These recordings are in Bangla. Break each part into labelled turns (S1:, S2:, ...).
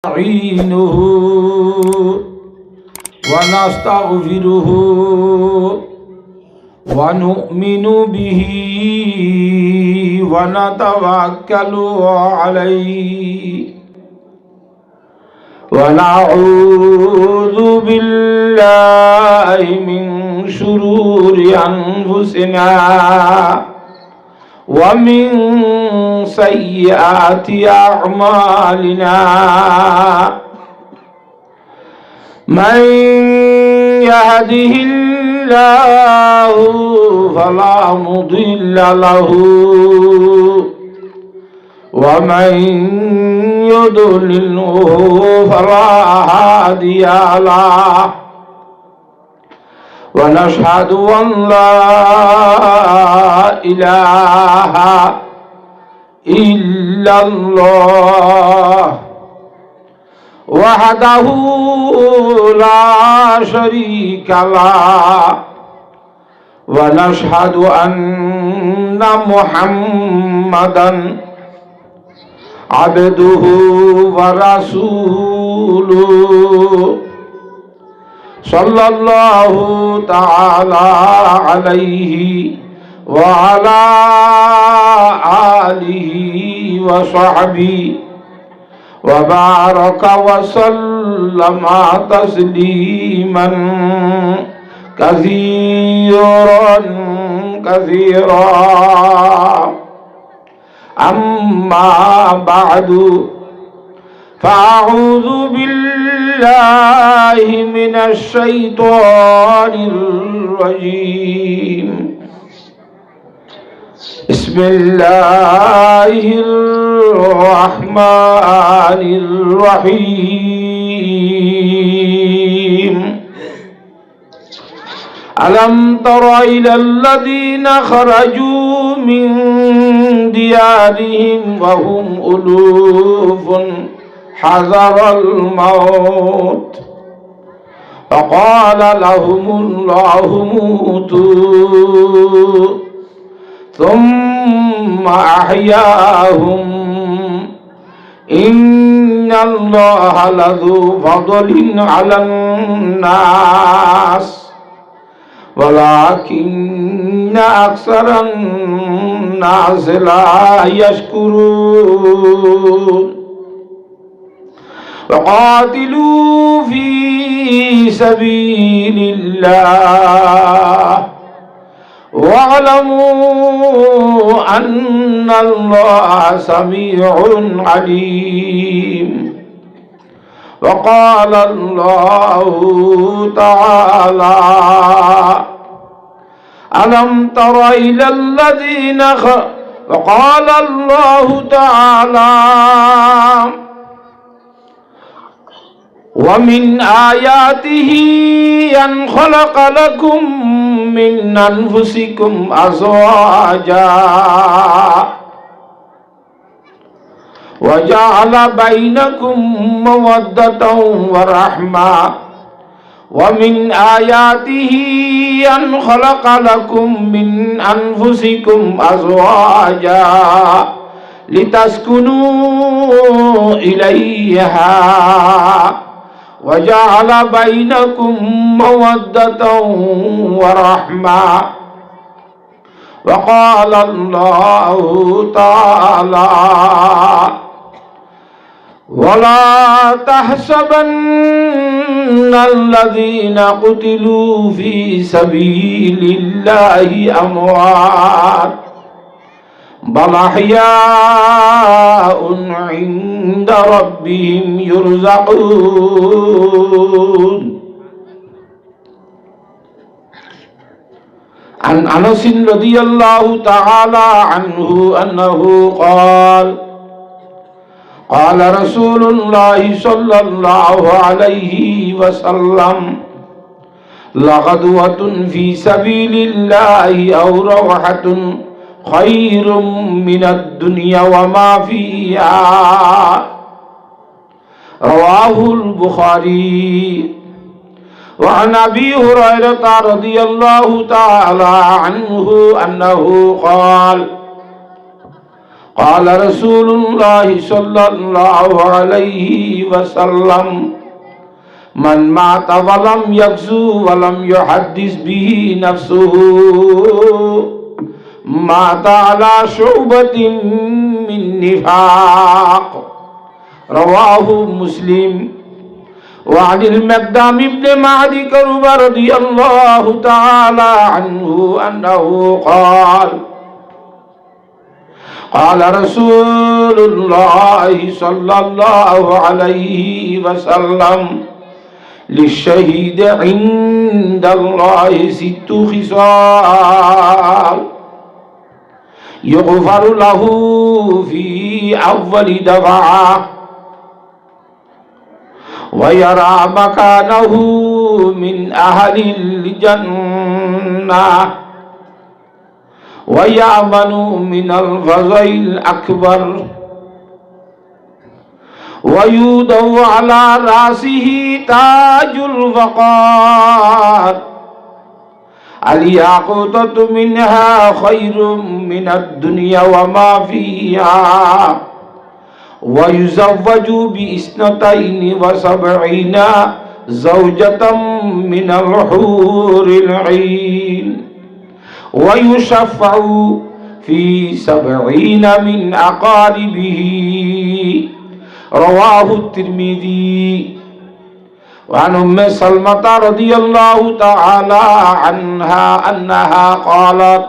S1: نستعينه ونستغفره ونؤمن به ونتوكل عليه ونعوذ بالله من شرور أنفسنا ومن سيئات أعمالنا من يهده الله فلا مضل له ومن يضلله فلا هادي له ونشهد أن لا إله إلا الله وحده لا شريك له ونشهد أن محمدا عبده ورسوله صلى الله تعالى عليه وعلى آله وصحبه وبارك وسلم تسليما كثيرا أما بعد فأعوذ بالله من الشيطان الرجيم بسم الله الرحمن الرحيم ألم تر إلى الذين خرجوا من ديارهم وهم ألوف حذر الموت فقال لهم الله موتوا ثم أحياهم إن الله لذو فضل على الناس ولكن أكثر الناس لا يشكرون وقاتلوا في سبيل الله واعلموا أن الله سميع عليم وقال الله تعالى ألم تر إلى الذين وقال الله تعالى ومن آياته أن خلق لكم من أنفسكم أزواجا وجعل بينكم مودة ورحمة ومن آياته أن خلق لكم من أنفسكم أزواجا لتسكنوا إليها وجعل بينكم مودة ورحمة وقال الله تعالى ولا تحسبن الذين قتلوا في سبيل الله أموات بل أحياء عند ربهم يرزقون عن أنس رضي الله تعالى عنه أنه قال قال رسول الله صلى الله عليه وسلم لغدوة في سبيل الله أو روحة خير من الدنيا وما فيها رواه البخاري وعن أبي هريرة رضي الله تعالى عنه أنه قال قال رسول الله صلى الله عليه وسلم من مات ولم يغزو ولم يحدث به نفسه مات على شعبة من نفاق رواه مسلم. وعن المقدام بن معدي كرب رضي الله تعالى عنه أنه قال قال رسول الله صلى الله عليه وسلم للشهيد عند الله 6 خصال يغفر له في أول دفعة ويرى مكانه من أهل الجنة ويأمن من الفزع الأكبر ويوضع على رأسه تاج الوقار الياقوتة منها خير من الدنيا وما فيها ويزوج ب72 زوجة من الحور العين ويشفع في 70 من أقاربه رواه الترمذي. وعن أم سلمة رضي الله تعالى عنها أنها قالت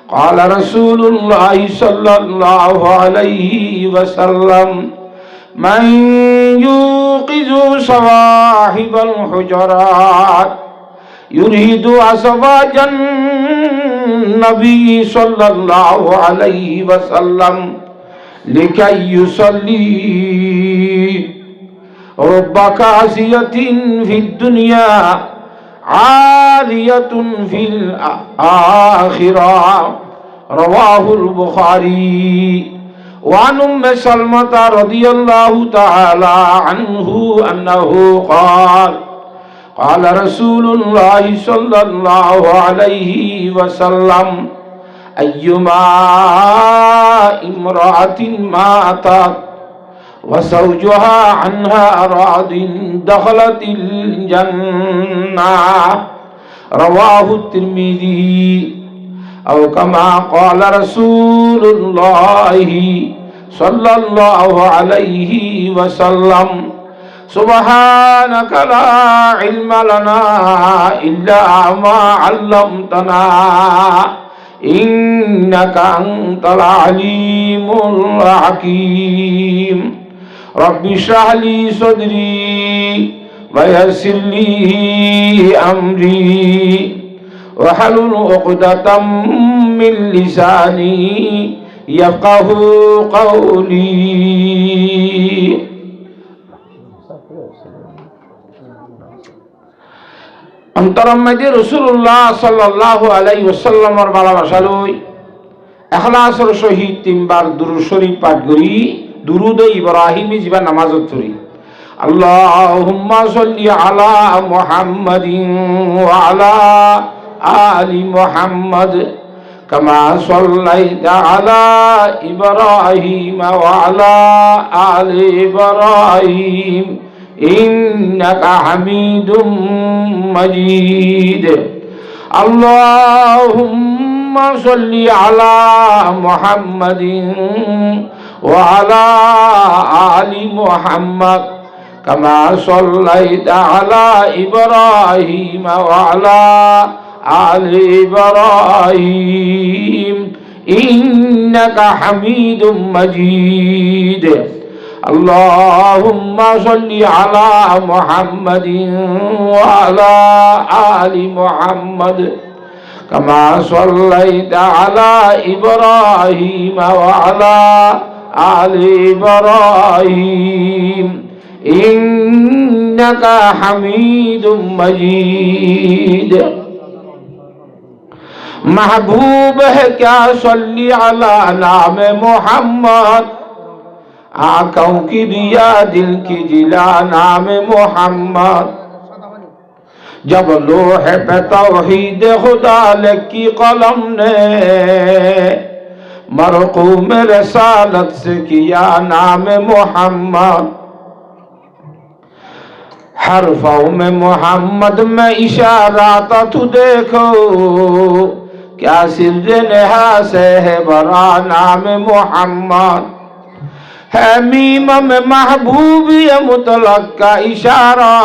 S1: قال رسول الله صلى الله عليه وسلم من يوقظ صواحب الحجرات يريد أزواج النبي صلى الله عليه وسلم لكي يصلي رب كاسية في الدنيا عالية في الآخرة رواه البخاري. وعن أم سلمة رضي الله تعالى عنه أنه قال قال رسول الله صلى الله عليه وسلم أيما امرأة ماتت وزوجها عنها راض دخلت الجنة رواه الترمذي. أو كما قال رسول الله صلى الله عليه وسلم سبحانك لا علم لنا إلا ما علمتنا إنك أنت العليم الحكيم. رب اشرح لي صدري ويسر لي أمري واحلل عقدة من لساني يفقه قولي. অন্তরম মধ্যে রাসূলুল্লাহ সাল্লাল্লাহু আলাইহি ওয়াসাল্লামের ভালোবাসা লই ইখলাসের সহিত 3 বার দুরূদ শরীফ পাঠ করি। দুরূদ ইব্রাহিমী জিবা নামাজত পড়ি। আল্লাহুম্মা সাল্লি আলা মুহাম্মাদিন ওয়া আলা আলি মুহাম্মাদ কামা সাল্লাইতা আলা ইব্রাহিম ওয়া আলা আলি ইব্রাহিম ইন্নাকা হামিদুম মাজিদ। আল্লাহুম্মা সাল্লি আলা মুহাম্মাদিন ওয়া আলা আলি মুহাম্মাদ কামা সাল্লাইতা আলা ইব্রাহিম ওয়া আলা আলি ইব্রাহিম ইন্নাকা হামিদুম মাজিদ। اللهم صل على محمد وعلى آل محمد كما صليت على إبراهيم وعلى آل إبراهيم إنك حميد مجيد। महबूब है क्या सल्ली अला नाम मोहम्मद आंखों की रिया दिल की जिला नाम मोहम्मद। जब लोहे पे तौहीद खुदा लिखी कलम ने मरकूम रसालत से किया नाम मोहम्मद। हरफों में मोहम्मद में इशारा था तू देखो, क्या सिर्ज नेहा से है बड़ा नाम मोहम्मद। है मीम में महबूबियत मुतलक का इशारा,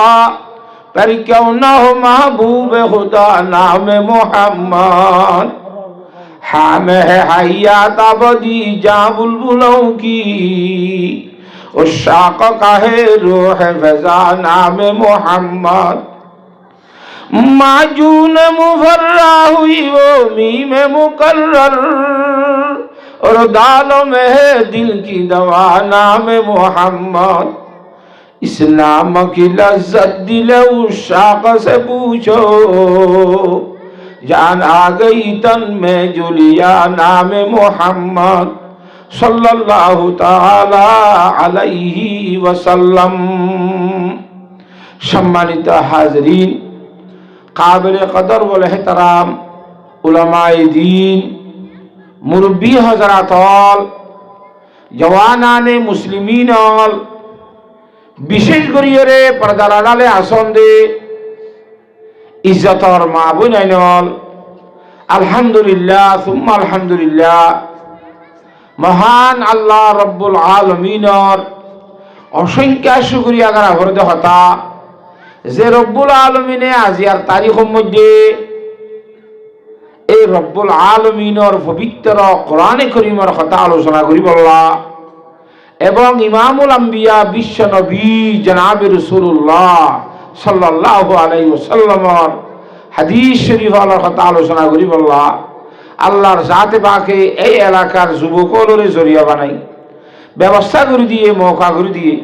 S1: पर क्यों न हो महबूब खुदा नाम मोहम्मद। हाँ में है हयात अबदी जा बुलबुलों की, उस शाक़ का है रूह फ़ज़ा नाम मोहम्मद। माजून मुफर्रा हुई वो मीम मुकर्रर, और दालों में है दिल की दवा नाम मोहम्मद। इस नाम की लज्जत दिल उस शाक़ से पूछो, जान आ गई तन में जुलिया नाम मोहम्मद सल्लल्लाहु ताला अलैहि वसल्लम। सम्मानित हाज़रीन, काबिल कदर व एहतराम उलमाए दीन, मुरब्बी हज़रातल, जवानाने मुस्लिमीनल, विशेष करिए पर्दार आड़ाले आसन दे इज्जतर मा बोनाइनल, अल्हम्दुलिल्लाह सुम्मा अल्हम्दुलिल्लाह। महान अल्लाह रब्बुल आलमीनर असंख्य शुक्रिया करा भरते हता जे रब्बुल आलमीने आजियार तारीखर मध्य এই রব্বুল আলমিনের পবিত্র কোরআনে করিমের কথা আলোচনা করি বললা, এবং ইমামুল আম্বিয়া বিশ্ব নবী জনাবে রাসূলুল্লাহ সাল্লাল্লাহু আলাইহি ওয়াসাল্লামের হাদিস শরীফের কথা আলোচনা করি বললা। আল্লাহর জাতে পাকে এই এলাকার যুবকরে জড়িয়া বানাই ব্যবস্থা করে দিয়ে, মৌকা করে দিয়ে,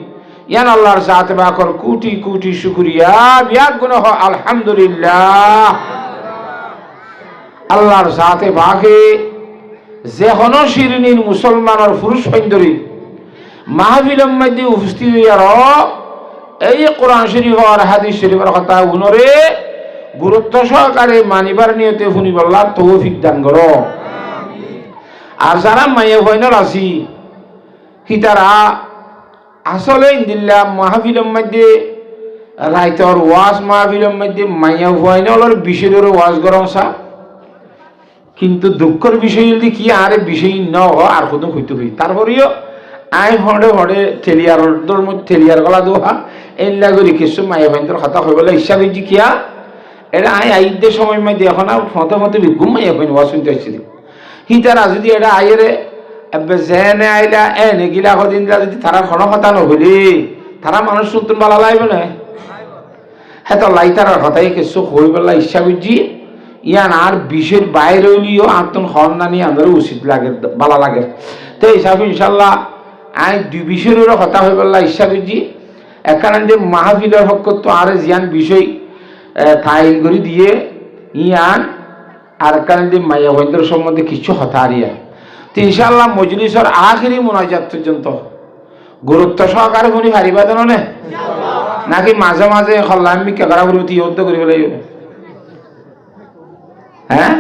S1: ইয়ান আল্লাহর জাতে পাকর কোটি কোটি শুকরিয়া বিয়াক গুণ হয় আলহামদুলিল্লাহ। আল্লাহর জাতে পাকে যে হন শিরিনীর মুসলমানের পুরুষ সৈন্দরী মাহফিলের মধ্যে উপস্থিত হইয়ার এই কোরআন শরীফ আর হাদিস শরীফের কথা গুণরে গুরুত্ব সহকারে মানিবার নিয়তে শুনিবল্লার তৌফিক দান করো। আর যারা মাইয়া ফাইনাল আছি হিতারা আসলে ইন্দিল্লা মাহফিলের মধ্যে রাইতর ওয়াজ মাহফিলের মধ্যে মাইয়া ফাইনালের বিষয়ের ওয়াজ গরম সা, কিন্তু দুঃখের বিষয় যদি কি আর বিষয় ন আর কোনো হইতে হই। তারপরেও আই হড়ে হড়ে ঠেলিয়ার মধ্যে ঠেলিয়ার গলা দোহা এনলা করি কিছু মাইয়া ফাইনর কথা হইবলে ইচ্ছা করছি কিয়া এটা আই আইদের সময় মধ্যে এখন আর ফতে ফতে বিঘুম মাইয়া ফাইন ওয়াজ শুনতে আসছিল। হিতারা যদি এটা আইরে জেনে আইলা এনে গিলা কদিন যদি তারা কোনো কথা নহলি তারা মানুষ শুনতেন ভালো লাগবে না। হ্যাঁ তো লাইতার কথাই কিছু হইবেলা ইচ্ছা করছি ইয়ান আর বিষের বাইরে হইলেও আন্তন হন না নিয়ে আমাদের উচিত লাগে ভালো লাগে। তো হিসাবে ইনশাল্লাহ আই দুই বিষয়েরও কথা হইবেলা ইচ্ছা করছি। এখানে যে মাহফিলের হক তো আর জিয়ান বিষয় থাই করে দিয়ে ইয়ান আর এখানে যে মাইয়া বন্ধুর সম্বন্ধে কিছু কথা আরিয়া। তো ইনশাল্লাহ মজলিসের আখেরি মোনাজাত পর্যন্ত গুরুত্ব সহকারে শুনি হারিবা জানো নে, নাকি মাঝে মাঝে হল্লাম কেকড়া করে ইয়দ্ধ করিব লাগিব? হ্যাঁ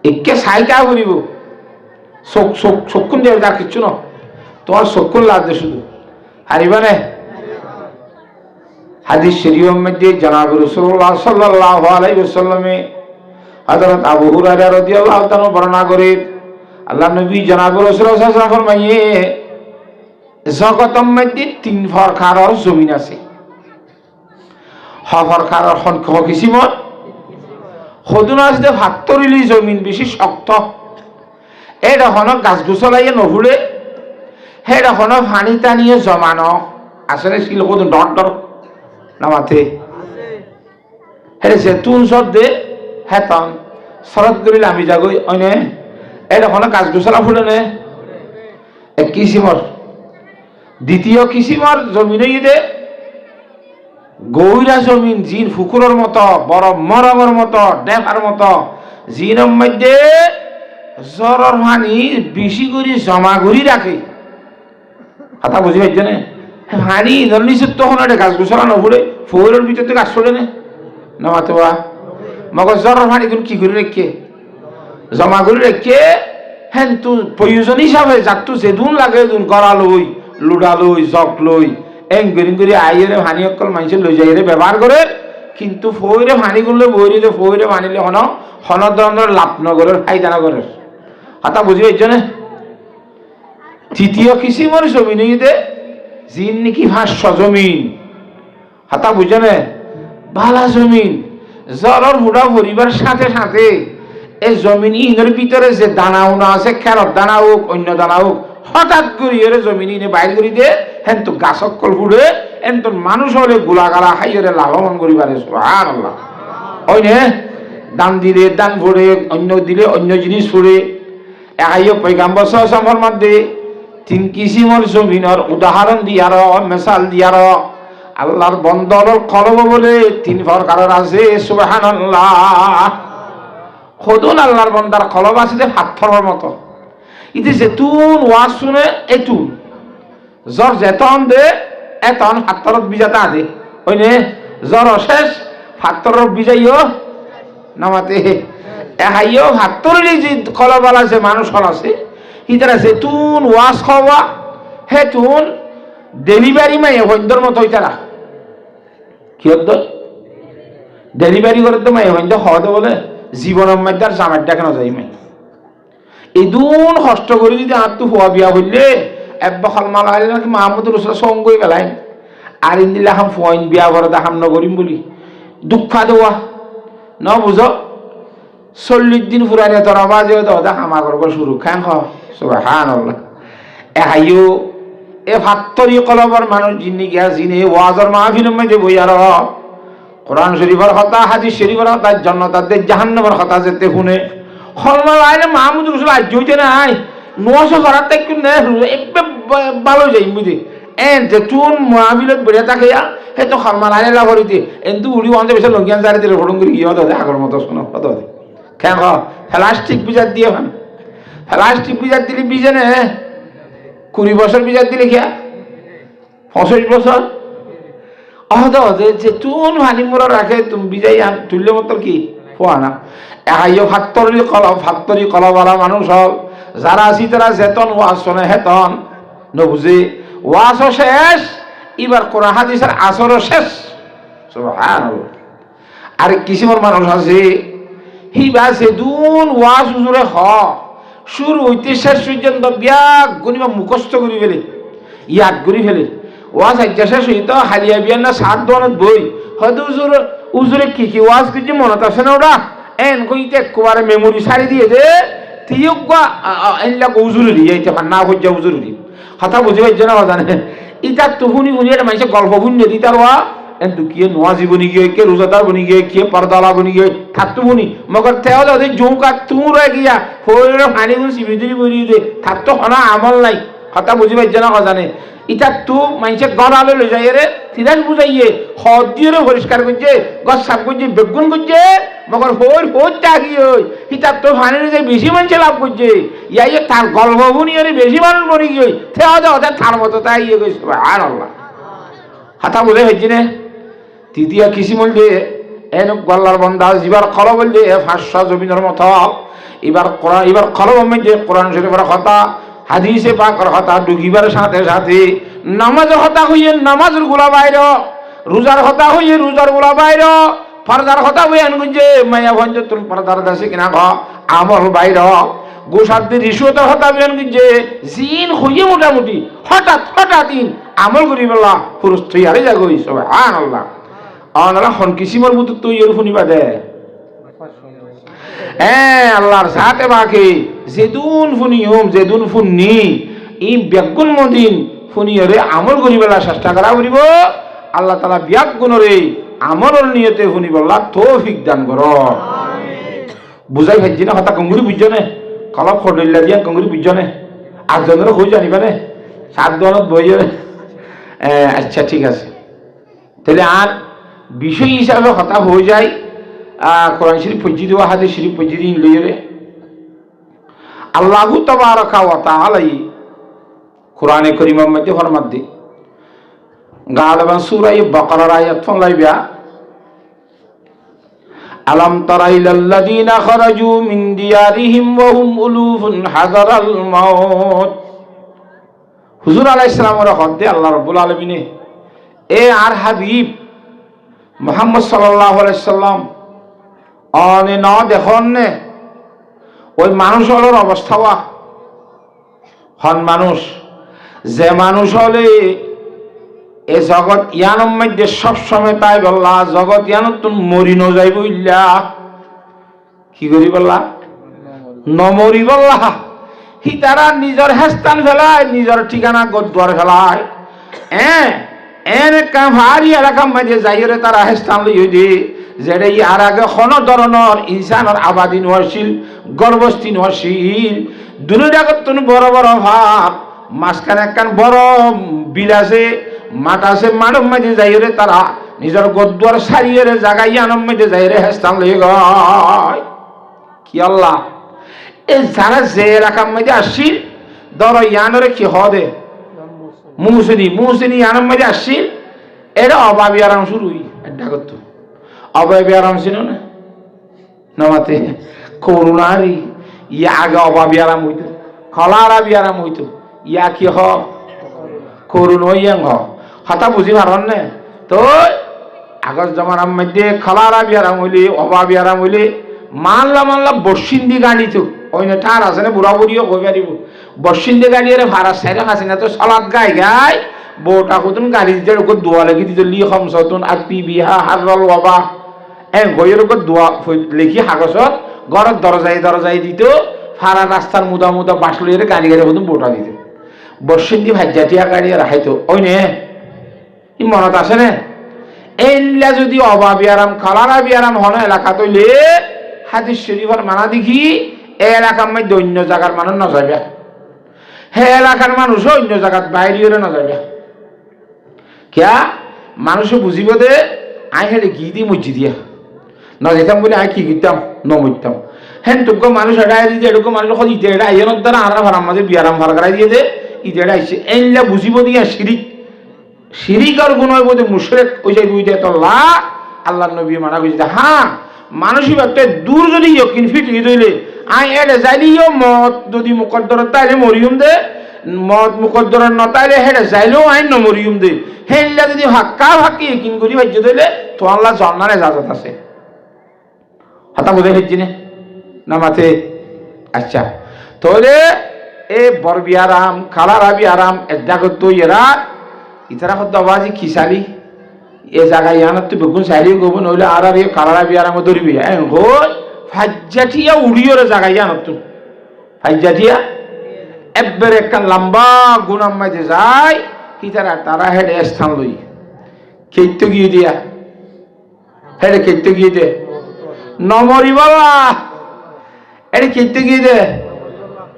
S1: একে সাইকা করিব চোখ চোখ চক্ষুন দেব যা কিচ্ছু ন, তোমার চক্ষুন লাগবে শুধু হারিবা নে। হাদিস শরীফের মধ্যে জনাব রাসূলুল্লাহ সাল্লাল্লাহু আলাইহি ওয়াসাল্লামে হযরত আবু হুরায়রা রাদিয়াল্লাহু তাআলা বর্ণনা করে আল্লাহ নবী জনাব রাসূলুল্লাহ সাল্লাল্লাহু আলাইহি ওয়াসাল্লাম ফরমায়ে জগতের মধ্যে তিন প্রকারের জমিন আছে। প্রকারের সংখ্যা কিসিমত সদুনাজ দে ভাতরিলি জমিন বেশি শক্ত, এটা হন গাছ গুছলাইয়ে নভুলে, সেটা হন পানি টানিয়ে জমানো আছে না শিল কত ডর ডর নামাতে হেরে জেতুন সব দে হেতন শরৎ করিলে আমি যাগই অনে এটা হন গাছ গুছলা ফুলে নে। এক কিসিমর দ্বিতীয় কিসিমর জমিনে দে গৌরা জমিন জিন ফুকুরের মতো বড় মরমের মতো ডেফার মতো জিনের মধ্যে জ্বরের পানি বেশি করে জমা করি রাখে। কথা বুঝি পাইছে না? পানি নিচে তখন এটা গাছ গোছলা নভরে ফুলের ভিতর থেকে গাছ চলে না মাতোয়া মগজ জ্বরের পানি কি করে রেখে জমা করে রেখে হ্যাঁ তো প্রয়োজন হিসাবে যাক তো যেদুন লাগে গড়া লই লুডা লই জক লই গরিম করে আইরে ভানি অকল মানুষের লই যাই ব্যবহার করে কিন্তু ফইরে ভানি করলে বইরে ফইরে ভানিলে হন ধরনের লাভ নগরের ফায়দা নগরের কথা বুঝি পাইছ না তৃতীয় কিসিমের জমিন জিন নাকি ভাষ্য জমিন হাতা বুঝে না ভালা জমিন জলর হুড়া ভরিবার সাথে সাথে এই জমিন ইনের ভিতরে যে দানা উনা আছে খেরত দানা হোক অন্য দানা হোক হঠাৎ করে এর জমিন ইনে বাইর করে দিয়ে হেন তো গাছকল ফুড়ে এন তোর মানুষ হলে গোলাগালা হাইরে লাভবান করিবারে সুবহানাল্লাহ ওই নে দান দিলে দান ফুড়ে অন্য দিলে অন্য জিনিস ফুড়ে একাইও পয়গাম্বর সাল্লাল্লাহু মধ্যে তিন কিসিমের জমিনের উদাহরণ দিয়ার মেসাল দিয়ার আল্লাহর বন্দরের কলব বলে তিন প্রকারের আছে সুবহানাল্লাহ খোদন আল্লাহর বন্দার কলব আছে যে পাথরের মতো ইতে যেতুন ওয়াজ শুনে এতুন জ্বর যেতন দে এতন পাথরত বিজাতা দে ওই নে জ্বর শেষ পাথরত বিজাইও নামাতে এহাইও পাথরেরই যে কলবাল আছে মানুষ হল আছে ইতারা যেতুন ওয়াজ খাওয়া হেতুন ডেলিভারি মাই হইন্দর মতো ইতারা কি হতো ডেলিভারি করে তো মাই হইন্দ খাওয়া বলে জীবনের মধ্যে আর জামার ডাকে না যাই মাই এই দুন কষ্ট করে যদি আর তো হওয়া বিয়া হইলে একবার হলমাল আইলে নাকি মাহমুদুর রসুল সঙ্গই বেলায় আর ইন্দিলে হাম ফইন বিয়া করে দেখাম নগরিম বলি দুঃখা দেওয়া ন বুঝো 40 দিন ফুরাইলে তোর আওয়াজে দেখ আমার করবো শুরু খান সুবহানাল্লাহ এহাইও এ ভাত্তরি কলবর মানুষ জিন্নি গিয়া জিনে ওয়াজর মাহফিলের মধ্যে বইয়ার কোরআন শরীফের কথা হাদিস শরীফের কথা জান্নাতের জাহান্নামের কথা যেতে শুনে হলমাল আইলে মাহমুদ রসুল আজ হইতে নাই 900 করার তাই কিন্তু একবে ভালো যাই বুঝি এন যে চুন মাহফিলত বেড়ে থাকে হে তো হলমাল আইলে লাভ করিতে কিন্তু উড়ি ওয়ানতে বেশি লঙ্গিয়ান জারি দিলে ফটং করে গিয়ে হতে আগর মতো শোনো হতে হতে কেন প্লাস্টিক বিজার দিয়ে ভান প্লাস্টিক বিজার দিলে বিজে নে 20 বছর বিজার দিলে খেয়া 65 বছর অহদ যে তুন হানি মোড়া রাখে তুমি বিজাই তুললে মতো কি পোয়া না একাইও ফাত্তরি কলবালা মানুষ হল যারা আছি তারা যেতন ওয়াজ শোনে হেতন নবুঝে ওয়াজও শেষ এবার কোরআন হাদিসের আসরও শেষ সুবহানাল্লাহ আরেক কিসিমের মানুষ আছে হিবা সেদুন ওয়াজ হুজুরে শুরু হইতে শেষ পর্যন্ত বিয়াক গনিবা মুখস্থ করি ফেলে ইয়াদ করি ফেলে ওয়াজ আজ্ঞা শেষ হইত হালিয়া বিয়ান না 7 দনত বই হয়তো উজুরে কি ওয়াজ কিছু মনত আছে না ওটা এন কইতে একবারে মেমোরি সারি দিয়ে দে তিয়গা এনলা উজুরে দিয়ে এটা না হজ্জা উজুরে দি কথা বুঝি পাইছ না জানে ইটা তো হুনি এটা মাইছে গল্প বুঝনে দি তার ওয়া এন্তু কি নওয়াজি বনি গিয়ে কে রোজাদার বনি গিয়ে কি পর্দালা বনি গিয়ে থাকতো বনি মগর তেও দে জৌকা তুম রয়ে গিয়া হইরে পানি গুছি বিজলি বনি দে থাকতো হনা আমল নাই কথা বুঝি পাইছ না জানে ইটা তো মাইছে গড়ালে লই যায় রে সিধাস বুঝাইয়ে হদ দিয়ে পরিষ্কার করছে গছ সাফ করছে বেগুন করছে মগর হইটা কি হই ইটা তো পানির যে বেশি মানুষ লাভ করছে ইয়াই তার গল্প বুনি রে বেশি মানুষ বনি গিয়ে তেও দে তার মতো তাই ইয়ে কইছে সুবহানাল্লাহ কথা বুঝে হইছে না তৃতীয় কিসি বলতে এন গল্লার বন্দা এবার কল বলতে 500 জমিনের মতো এবার কলব মধ্যে কোরআন শরীফের কথা হাদিসে পাকের কথা ঢুকিবার সাথে সাথে নামাজের কথা হইয়ে নামাজের গুলা বাইর রোজার কথা হইয়ে রোজার গুলা বাইর পর্দার কথা হইয়ে আনগুঞ্জে মায়া ভঞ্জ তুমি পর্দার দাসে কিনা আমল বাইর গোসাদ্দের রিসুতের কথা হইয়ে আনগুঞ্জে জিন হইয়ে মোটামুটি হঠাৎ আমল করি বলা পুরুষ থইয়ারে যাগই সুবহানাল্লাহ আল্লাহ হন কিসিমের মতো তুই এর শুনিবা দে হ্যাঁ আল্লাহর সাথে বাকি যেদুন ফুননি ই বেগুন মদিন ফুনিয়রে আমল করিবেলা চেষ্টা করা করিব আল্লাহ তাআলা বিয়াগুণরে আমলের নিয়তে শুনিবলা তৌফিক দান করো বুঝাই ভাইজি না কথা কঙ্গুরি বুঝজনে কলপ খডইলা দিয়া কঙ্গুরি বুঝজনে আজনের হই জানিবা নে 7 দনত বইয়ে আচ্ছা ঠিক আছে তাহলে আর বিষয় হিসাবে কথা হয়ে যায় কোরআন শরীফ পড়ছি দেওয়া হাদিস শরীফ পড়ছি দিন লইরে আল্লাহু তাবারাকা ওয়া তাআলা কোরআনে কারীমের মধ্যে ফরমাত দি গালাবান সূরা বাকারার আয়াত ফলাইবা আলাম তারা ইলাল্লাযীনা খারাজু মিন দিয়ারিহিম ওয়া হুম উলুফুন হাযারাল মাউত। হুজুর আলাইহিস সালামের হদ্দে আল্লাহ রাব্বুল আলামিনে এ আর হাবিব মুহাম্মদ সাল্লাল্লাহু আলাইহি সাল্লাম অনে ন দেখুন নে ওই মানুষের অবস্থা হন মানুষ যে মানুষ হলে এ জগৎ ইয়ানোর মধ্যে সবসময় তাই বললা জগৎ ইয়ানোর তুমি মরি ন যাইব ইল্লা কি করি বললা নমরি বললা হি তারা নিজের হেস্তান ফেলায় নিজের ঠিকানা গদ্দার ফেলায় এনে ভারী এলাকার মাঝে যাইরে তারা হেস্তান লইয়ে দিয়ে যেটা আর আগে কোনো ধরনের ইনসানের আবাদি নহছিল গর্ভস্থী নহছিল দুনিয়ার আগত তুমি বড় বড় ভাব মাঝখানে একখান বড় বিল আছে মাঠ আছে মাঠের মাঝে যাইরে তারা নিজের গদ্দার সারিয়ে জায়গায় ইয়ানোর মধ্যে যাইরে হেস্তান লইয়ে গয় কি আল্লাহ এ যারা যে এলাকার মধ্যে আসছিল ধরো ইয়ানোরে কি হদে মুহসিনী ইয়ানোর মধ্যে আসছিল এরা অভাবী আরাম শুরুই এটা করতো অভাবী আরাম ছিল না নমাতে করুণারি ইয়া আগে অভাবী আরাম হইতো খলারা বিয়ারাম হইতো ইয়া কি হ করুণ ইয়াং হতা বুঝি পারন না তো আগজ জমানার মধ্যে খলারা বিয়ারাম হইলে অভাবী আরাম হইলে মানলা বর্ষিন্দি গাড়ি তো ওই না ঠার আছে না বুড়া বুড়িও কই পারিব বর্ষিন্দি গাড়ি এর ভাড়া সাইরে আছে না তো সালাদ গায় বউটা কতন গাড়ি দিতে ওকে দোয়া লেখি দিত লি খমসতুন আতি বিহা হারল বাবা গইয়ের ওকে দোয়া লেখি কাগজত ঘরের দরজায় দিত ফারা রাস্তার মুদা বাস লইরে গাড়ি কতন বউটা দিত বর্ষিন্দি ভাজ্যাটিয়া গাড়ি রাখাইতো ওই নে ই মনত আছে না এইলা যদি অভাবী আরাম খালারা বিয়ারাম হন এলাকা তৈলে হাদিস শরীফের মানা দেখি এই এলাকার মধ্যে অন্য জায়গার মানুষ না যাবে হে এলাকার মানুষ অন্য জায়গার বাইরে না যাবে কিয়া মানুষে বুঝিব দে আই হেঁটে গি দি মজ্জি দিয়া না যেতাম বলে আই কি গিতাম নমরতাম হেন তোকে মানুষ এটাই দিয়ে এরকম মানুষ ইতে এটা আইনের দ্বারা আরা ভাড়ার মাঝে বিয়ারাম ভাড়া করাই দিয়ে দে ইটা আইসে এইলা বুঝিব দিয়া শিরিক আর গুণ হইব যে মুশরিক ওই যাই বুঝতে তোল্লা আল্লাহ নবী মানা কইছে হ্যাঁ মানুষই একটা দূর যদি ইয়কিন ফিট হইলে আই এড়ে যাইলিও মত যদি মুকদ্দর তাইলে মরিয়ম দে মত মুকদ্দর নতাইলে হেড়ে যাইলেও আইন ন মরিয়ম দে হেল্লা যদি হাক্কি ইয়কিন করি ভাজ্য দিলে তো আল্লাহ জান্নার ইজাজত আছে হাতা বুঝে হইছি না মাথে আচ্ছা তাহলে এ বরবি আরাম খালারাবি আরাম এটা করতো এরা ইতারা হতো আবাজি খিসালি এ জায়গায় ইয়ানত তো বেগুন সাইলি গব নইলে আর এ খালারাবি আরাম ধরবি হই ফাজ্জাটিয়া উড়িয়রে জায়গায় ইয়ানত তো ফাজ্জাটিয়া একবারে একটা লম্বা গুণাম মাঝে যায় ইতারা তারা হেডে স্থান লই খেতে গিয়ে দিয়া হেডে খেতে গিয়ে দে নমরি বাবা এড়ে খেতে গিয়ে দে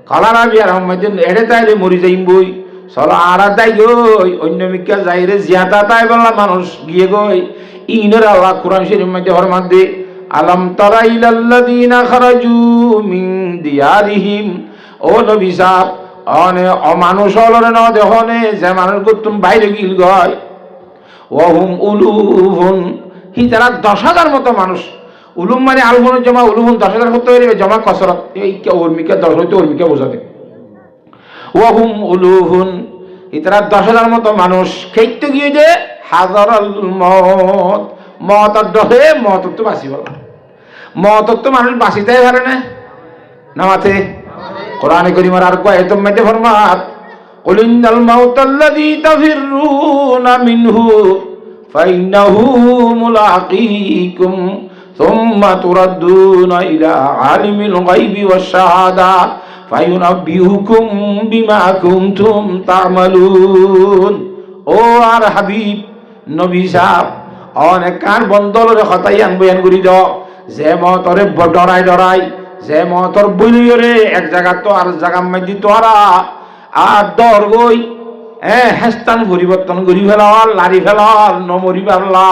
S1: খালারাবি আরাম মাঝে এড়ে তাইলে মরি যাইম বই চলো আর তাই গই অন্য মিকা যাইরে জিয়াতা তাই বললা মানুষ গিয়ে গই ইনের আল্লাহ কোরআন শরীফের মধ্যে ফরমান দে আলাম তারা ইলাল্লাযীনা খারাজু মিন দিয়ারিহিম ও নবী সাহেব অনে অমানুষ হলরে ন দেখনে যে মানুষ তুমি বাইরে গিল গয় ওহুম উলুফুন হি তারা 10,000 মতো মানুষ উলুম মানে আলফুন জমা উলুফুন 10,000 মতো জমা কসরত এই উর্মিকা 10 হইতে উর্মিকা বোঝাতে ওহুম উলুহুন ইতারা 10,000 মতো মানুষ খেতে গিয়ে যে হাজারাল মত ডহে মত তো বাঁচিব মত তো মানুষ বাঁচিতে পারে না মাথে কোরআনে কারীমের আর কয়েত মধ্যে ফরমাত কুল ইন্নাল মাউতাল্লাযী তাফিরুনা মিনহু ফাইন্নাহু মুলাকীকুম সুম্মা তুরাদ্দুনা ইলা আলিমিল গায়বি ওয়াশ শাহাদা ফায়ুনাব্বিউকুম বিমা কুনতুম তা'মালুন। ও আর হাবিব নবী সাহেব অনেক কার বন্দলরে হতাইয়ান বয়ান করি দ যে মতরে ডরাই যে মতর বলিয়রে এক জায়গা তো আর জায়গার মধ্যে তোরা আর দর গই হেস্তান পরিবর্তন করি ফেলাল লারি ফেলাল নমরি পারলা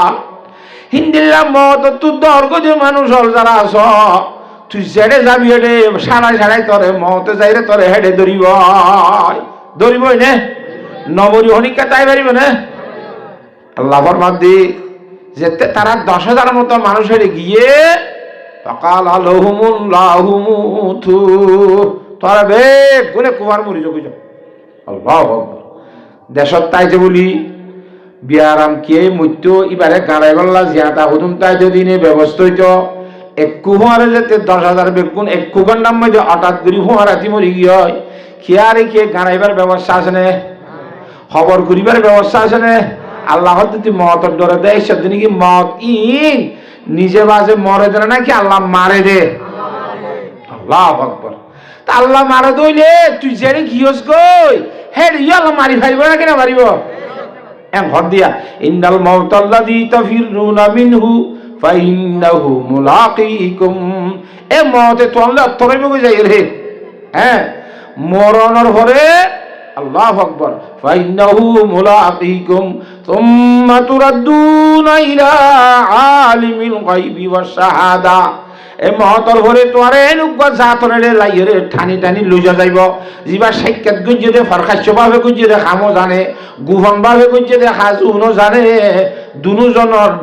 S1: হিন্দিল্লা মত তুই দর গো যে মানুষ হল যারা আস তুই জেড়ে যাবি হেডে সাড়াই তরে মতে যাইরে তরে হেডে ধরিবই নে নবরী হনিকা তাই পারিব না আল্লাহর মাধ্যমে যেতে তারা 10,000 মতো মানুষ হেডে গিয়ে فقال لهم الله موتوا তোরা বে গুনে কুমার মরি যাবে আল্লাহু আকবার দেশত তাই যে বলি বিয়ারাম কে মৃত্যু ইবারে গাড়াই বললা জিয়াতা হুদুম তাই দিনে ব্যবস্থা হইতো এক কুমারে যেতে 10,000 বেগুন এক কুগার নাম মধ্যে হঠাৎ করি হুমারাতি মরি গিয়ে হয় খেয়ারে কে গাড়াইবার ব্যবস্থা আছে না খবর করিবার ব্যবস্থা আছে না আল্লাহ যদি মতর ডরে দেয় সেদিন কি মত ইন নিজে বাজে মরে দেয় নাকি আল্লাহ মারে দে আল্লাহু আকবার তা আল্লাহ মারে দইলে তুই জেরে গিয়স কই হে আল্লাহ মারি ফাইব না কেন মারিব এম হদ দিয়া ইন্নাল মাউতাল্লাযী তাফিরুনা মিনহু ফাইন্নাহু মুলাকীকুম এ মতে তো আল্লাহ তরইব যাই রে হ্যাঁ মরণের পরে আল্লাহু আকবার ফাইন্নাহু মুলাকীকুম সুম্মা তুরাদ্দুনা ইলা আলিমিল গায়বি ওয়াশ শাহাদা এ মহতর পরে তোরে এনুকবা জাতরে লাইরে ঠানি ঠানি লুজা যাইব জিবা সাক্ষাৎ গুঞ্জে দে ফরখাস্য ভাবে গুঞ্জে দে খামো জানে গুহন ভাবে গুঞ্জে দে খাজুনো জানে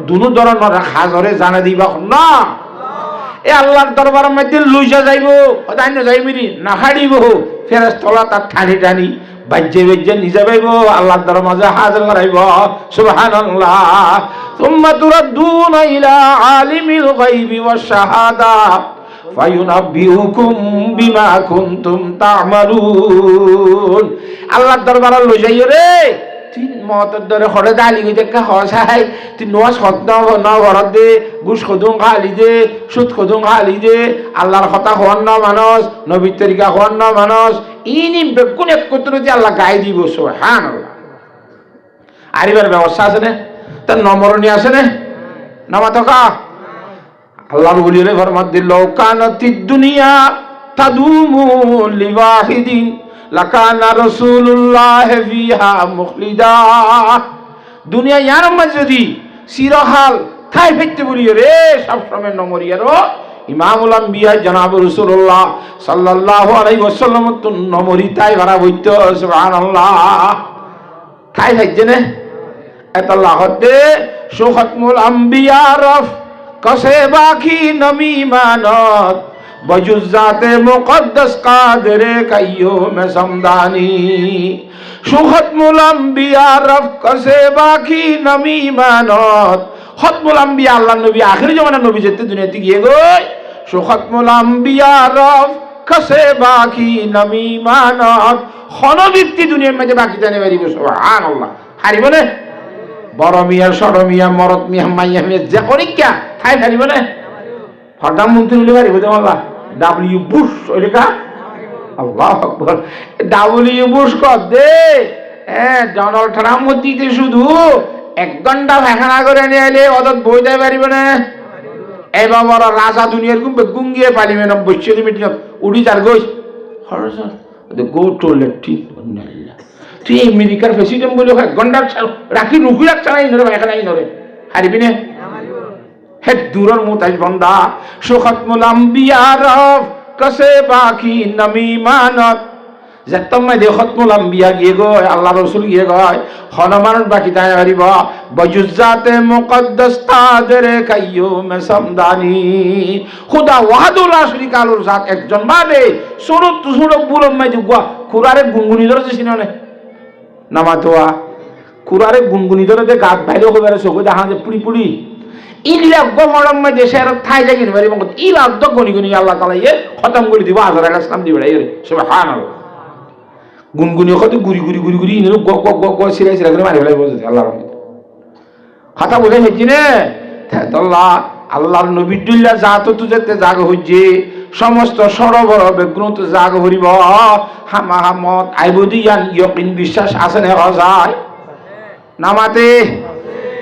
S1: দুনু ধরনের খাজরে জানে দিবা না এ আল্লাহর দরবারের মধ্যে লুজা যাইব তাই না যাইবিনি না হাড়িব ফেরেশতারা তার ঠানি ঠানি বাজ্যে বাজ্যে নিজে পাইব আল্লাহর দরবারে মাঝে হাজির করাইব সুবহানাল্লাহ সুম্মা তুরাদ্দুনা ইলা আলিমিল গায়বি ওয়াশ শাহাদা ফায়ুনাব্বিউকুম বিমা কুনতুম তা'মালুন আল্লাহর দরবারে লই যাইও রে তুই মতর দরে খড়ে দালি গই দেখা হসাই তুই নোয়াজ খতনা না ঘরত দে গুশ খদুম খালি দে সুদ খদুম খালি দে আল্লাহর কথা হওয়ার না মানুষ নবীর তরিকা হওয়ার না মানুষ ইনি বেগুন এক কতরতি আল্লাহ গাই দিব সুবহানাল্লাহ আরিবার ব্যবস্থা আছে না তার নম্বরণী আছে না নামা তো কা আল্লাহর ওলিরে ফরমাত দিল কানাতিদ দুনিয়া তাদুমু লিওয়াহিদিন লাকানা রাসূলুল্লাহ ফিহা মুখলিদা দুনিয়া ইয়ার মধ্যে যদি চিরহাল ঠাই ফেলতে বলি রে সব সময় নমরিয়ারো ইমামুল আম্বিয়া জনাব রাসূলুল্লাহ সাল্লাল্লাহু আলাইহি ওয়াসাল্লাম তো নমরি তাই ভরা হইতো সুবহানাল্লাহ ঠাই ফেলছে না আল্লাহ হতে সুখতমুল আম্বিয়া রফ কসে বাকি নমিমানত বজুজাতে মুকদ্দাস কাদরে কাইয়ুম সমদানি সুখতমুল আম্বিয়া রফ কসে বাকি নমিমানত খতমুল আম্বিয়া আল্লাহ নবী আখির জামানার নবী যেতে দুনিয়াতে গিয়ে গই সুখতমুল আম্বিয়া রফ কসে বাকি নমিমানত খনবৃত্তি দুনিয়ার মধ্যে বাকি জানে পারিব সুবহানাল্লাহ হারিব না বড় মিয়া সর মিয়া মরত মিয়া মাইয়া মিয়া যে পরীক্ষা ঠাই হারিব না প্রধানমন্ত্রী হলে পারিব আল্লাহ ডাব্লিউ বুশ ওই লেখা আল্লাহু আকবার ডাব্লিউ বুশ কর দে ডোনাল্ড ট্রাম্প দিতে শুধু 1 ঘন্টা ভাষণ করে নিয়ে এলে অদত বই দেয় পারিব না এই বাবার রাজা দুনিয়ার গুঙ্গিয়ে পালিবে না বসে মিটিং উড়ি যার গই হরসর গো টু লেফটি তুই আমেরিকার প্রেসিডেন্ট বলে 1 ঘন্টা রাখি নুকি রাখছে না ইনরে ভাষণ ইনরে হারিবি না হে দূরের মুতাজ বান্দা সুখতমুল আম্বিয়া রফ কসে বাকি নমিমানত যেতমে দে খতমুল আম্বিয়া গিয়ে গয় আল্লাহ রাসূল গিয়ে গয় হনমানত বাকি তাই পারিব বজুজাতে মুকদ্দাস তাদরে কাইয়ুম সমদানি খোদা ওয়াহদুল লা শরীকা লাহু জাত একজন মানে সুরত সুরত বুলম মাই দুয়া কুরারে গুনগুনি ধরেছে সিনানে নামাতোয়া কুরারে গুনগুনি ধরে দে গাত বাইরে হবেরে সগো দেখা যে পুরি পুরি ইলা গমরম মে দেশের ঠাই জায়গা নিবারি মঙ্গ ইলা দ গনি গনি আল্লাহ তাআলা এ খতম করে দিব আযর আলাইহিস সালাম দিবে রে সুবহানাল্লাহ গুনগুনি কত গুরি গুরি গুরি গুরি ইনরে গ গ গ গ সিরা সিরা করে মারি ফেলাই বলছে আল্লাহর রহমত কথা বুঝে হইছি না তাআলা আল্লাহর নবী দুল্লাহ জাত তো যেতে জাগ হইছে সমস্ত সরবর বেগ্রন্ত জাগ হরিব হামা হামত আইবুদিয়ান ইয়াকিন বিশ্বাস আছে না যায় নামাতে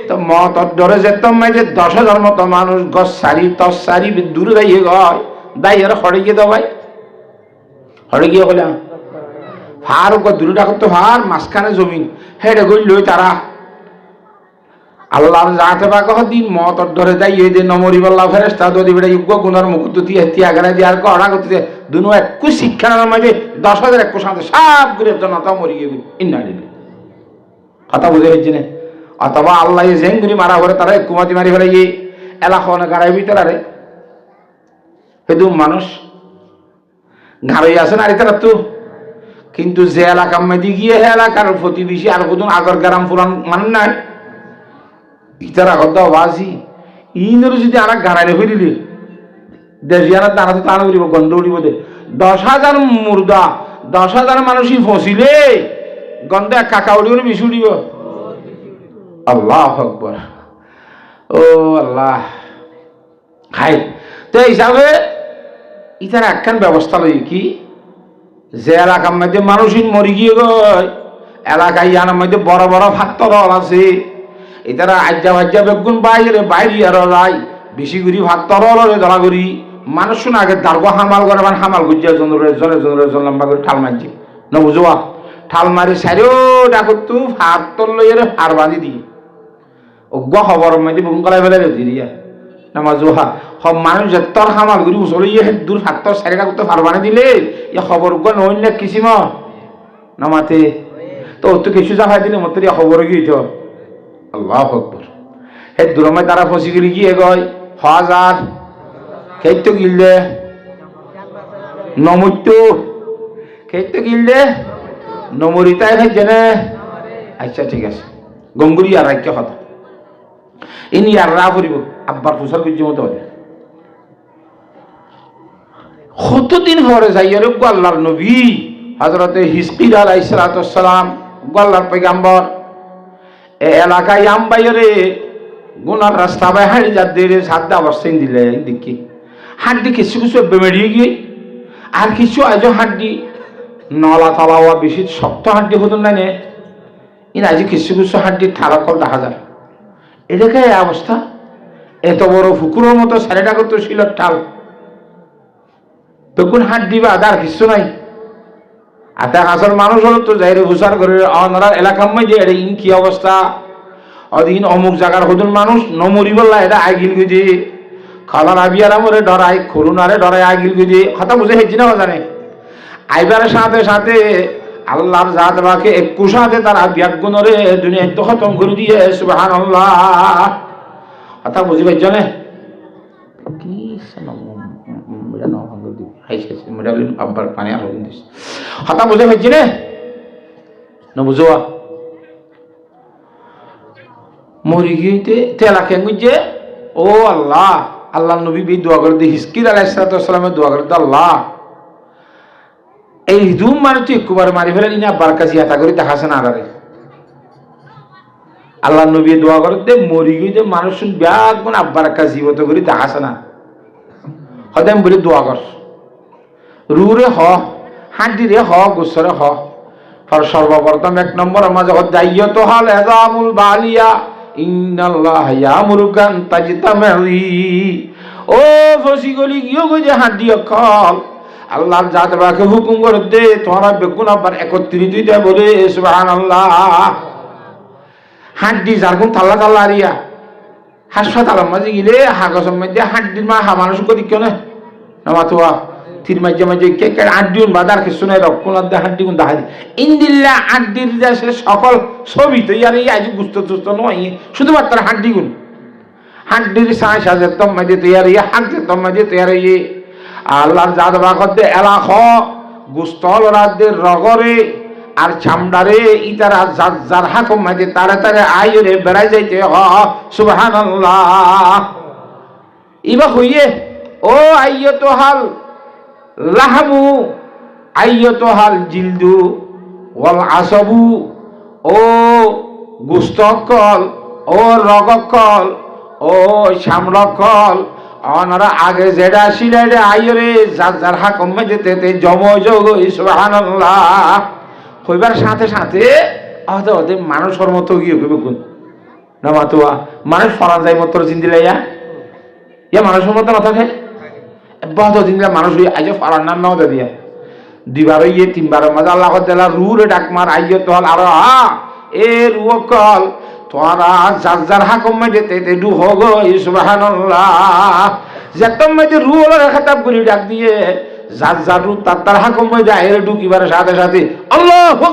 S1: তো মতর ডরে যেতাম যে 10,000 মতো মানুষ গছ সারি তস সারি দূরে দাইয়ে গয় দাইয়ের হড়ে গিয়ে দাও ভাই হড়ে গিয়ে বললাম ফার দূরে ডাকত তো ফার মাঝখানে জমিন হেডে গই লই তারা আল্লাহর জাতে বাক দিন মতর ধরে দাইয়ে দে নমরি বল্লা ফেরেশতা দদি বেড়া ইজ্ঞ গুনার মুকুত দিয়ে তিয়াগারা দিয়ে আর কড়া করতে দুনো একু শিক্ষার মাঝে 10,000 একু সাথে সব ঘুরে জনতা মরি গিয়ে ইন্না লিল্লাহ কথা বুঝে হচ্ছে না অথবা আল্লাহ জেঙ্গুরি মারা করে তারা কুমাতি মারি ফেলে এলাকা গাড়াই ভিতরে হেতু মানুষ ঘাড়ই আছে না তারা তো, কিন্তু যে এলাকার মধ্যে গিয়ে হে এলাকার প্রতিবেশী আর কতজন আগর গ্রাম ফুরান মানুষ নাই, ইতারা কথা বাজি ইনের যদি আর গাড়াইলে ফিরিলি দেশিয়ানার দাঁড়াতে টানা উড়িব, গন্ধ উড়িব দে। 10,000 মুর্দা 10,000 মানুষই ফসিলে গন্ধে কাকা উড়িব বেশি উড়িব। আল্লাহ আকবার, ও আল্লাহ। হাই তো হিসাবে ইতার একখান ব্যবস্থা লই কি, যে এলাকার মধ্যে মানুষই মরি গিয়ে গয় এলাকায় ইয়ানোর মধ্যে বড় বড় ফাত্তর আছে, এটারা আজ্জা বাজ্জা বেগুন বাইরে বাইরে আরো যায় বেশি করি ফাত্তর ধরা করি মানুষ শুনে আগে দাঁড়বো হামাল করে মানে হামাল গুজিয়া জনের লম্বা করে ঠাল মারছি ন বুঝোয়া, ঠাল মারি সারিও ডাকো তু ফাত্তর লইয়ে হার বাঁধি দিই অজ্ঞ খবর মধ্যে বুম কলাই ফেলে দিয়া নামাজোহা সব মানুষ যে তোর হামাল ঘুরি উচলিয়ে দূর ফাত্তর সারিটা করতে ফার বানি দিলে ইয়ে খবর উগ্র নইন না কিসিম নামাতে তো তো কিছু জাফাই দিলে মতো খবর গিয়ে আল্লাহ আকবার। হে দূরমে তারা ফসি গেলি গিয়ে গয় হাজার খেত গিললে নমুত্য খেত গিললে নমরিতায় খাইছে না। আচ্ছা ঠিক আছে, গঙ্গুরি আর রাজ্য কথা ইনি আর রা করিব আব্বার প্রসার করছি মতো হবে। কতদিন পরে যাই আর আল্লাহর নবী হযরতে হিজকিল আলাইহিস সালাম আল্লাহর পয়গম্বর এ এলাকায় আমবাইরে গুনার রাস্তা বাই হাঁড়ি যা দিয়ে সাদা অবস্থায় দিলে দেখি হাড্ডি কিছু কিছু বেমেড়িয়ে গিয়ে আর কিছু আজ হাড্ডি নলা তলা হওয়া বেশি শক্ত হাড্ডি হতুন না নে ইন আজ কিছু কিছু হাড্ডি ঠাড়া কল দেখা যায়। এটাকে এই অবস্থা, এত বড় ফুকুরের মতো সারিটা করতো শিলর ঠাল তখন হাড্ডি বা আদার কিছু নাই। আতা আসল মানুষ হলো তো যাই হুসার করে অনার এলাকার মধ্যে এটা ইন কি অবস্থা অদিন অমুক জায়গার হতুন মানুষ নমরি বললা এটা আগিল গুজি খালার আবিয়ারা মরে ডরাই করুণারে ডরাই আগিল গুজি কথা বুঝে হেঁচি না জানে আইবার সাথে সাথে আল্লাহর জাত বাকে 21 হাতে তার আবিয়াগুণরে দুনিয়ায় তো খতম করে দিয়ে সুবহানাল্লাহ কথা বুঝি পাইছ না কি আব্বার পানি আর হতা বুঝে পাইছি নে না বুঝোয়া মরি গিয়েতে তেলা খেঙ্গুজে ও আল্লাহ আল্লাহ নবী বি দোয়া করে দিয়ে হিজকিল আলাইহিস সালামের দোয়া করে আল্লাহ এই দুম মারি তুই একবার মারি ফেলে না আব্বার কাছে আতা করে দেখাছে না আরে আল্লাহ নবী দোয়া করে দে মরি গিয়েতে মানুষ ব্যাগ গুণ আব্বার কাছে জীবত করে দেখাছে না হদাম বলে দোয়া কর রুরে হ হাড্ডিরে হ গোসরে হ সর্বপ্রথম 1 নম্বর মাঝে যাইয়ত হাল এজামুল বালিয়া ইন্নাল্লাহ ইয়ামুরুকান তাজতামি ও ফসি গলি গিয়ে গো যে হাড্ডি অকল আল্লাহর জাত বাকে হুকুম করে দে তোমরা বেগুন আবার একত্রিত দে বলে সুবহানাল্লাহ। হাড্ডি যারগুন তাল্লা তাল্লা আরিয়া হাসপাতালের মাঝে গেলে হাগসের মধ্যে হাড্ডির মা মানুষ করি কেন নামাতোয়া তির মাঝে মাঝে কে কে আড্ডিউন বাদার কিছু নাই রক্ষণার দে হাড্ডি গুণ দেখা যায় ইন্দিল্লা আড্ডির দেশে সকল ছবি তো ইয়ার আজ গুস্ত তুস্ত নয় শুধুমাত্র হাড্ডি গুণ হাড্ডির সাঁস আছে তোর মাঝে তৈরি হাঁকছে তোর মাঝে তৈরি আল্লাহর জাত বাকতে এলাক গুস্তল রাজ্যের রগরে আর চামড়ারে ইতারা যার হাকম মাঝে তারে তারে আইরে বেড়াই যাইতে সুবহানাল্লাহ। ইবা হইয়ে ও আইয়ত হাল লাহামু আইয়ত হাল জিলদু ওয়াল আসবু ও গুস্তকল ও রগকল ও চামড়কল অনারা আগে যেটা ছিল আইরে যার হাকম মাঝে তেতে জমজগ সুবহানাল্লাহ কইবার সাথে সাথে ওদের মানুষের মতো গিয়ে কইবে কোন না মাতুয়া মানুষ ফরান যায় মতো চিন্দিলাইয়া ইয়া মানুষের মতো না থাকে বহুত চিন্দিলা মানুষ আজ ফরান নাম নাও দিয়া 2বার ইয়ে 3বার মাঝে আল্লাহ দেলা রুরে ডাক মার আইয় তো আর এ রুকল তোরা যার হাকম মাঝে তেতে ডু হগ সুবহানাল্লাহ যেতম মাঝে রুল খাতাব করে ডাক দিয়ে যার রূপ তার হাকম মাঝে আইরে ঢুকিবার সাথে সাথে আল্লাহু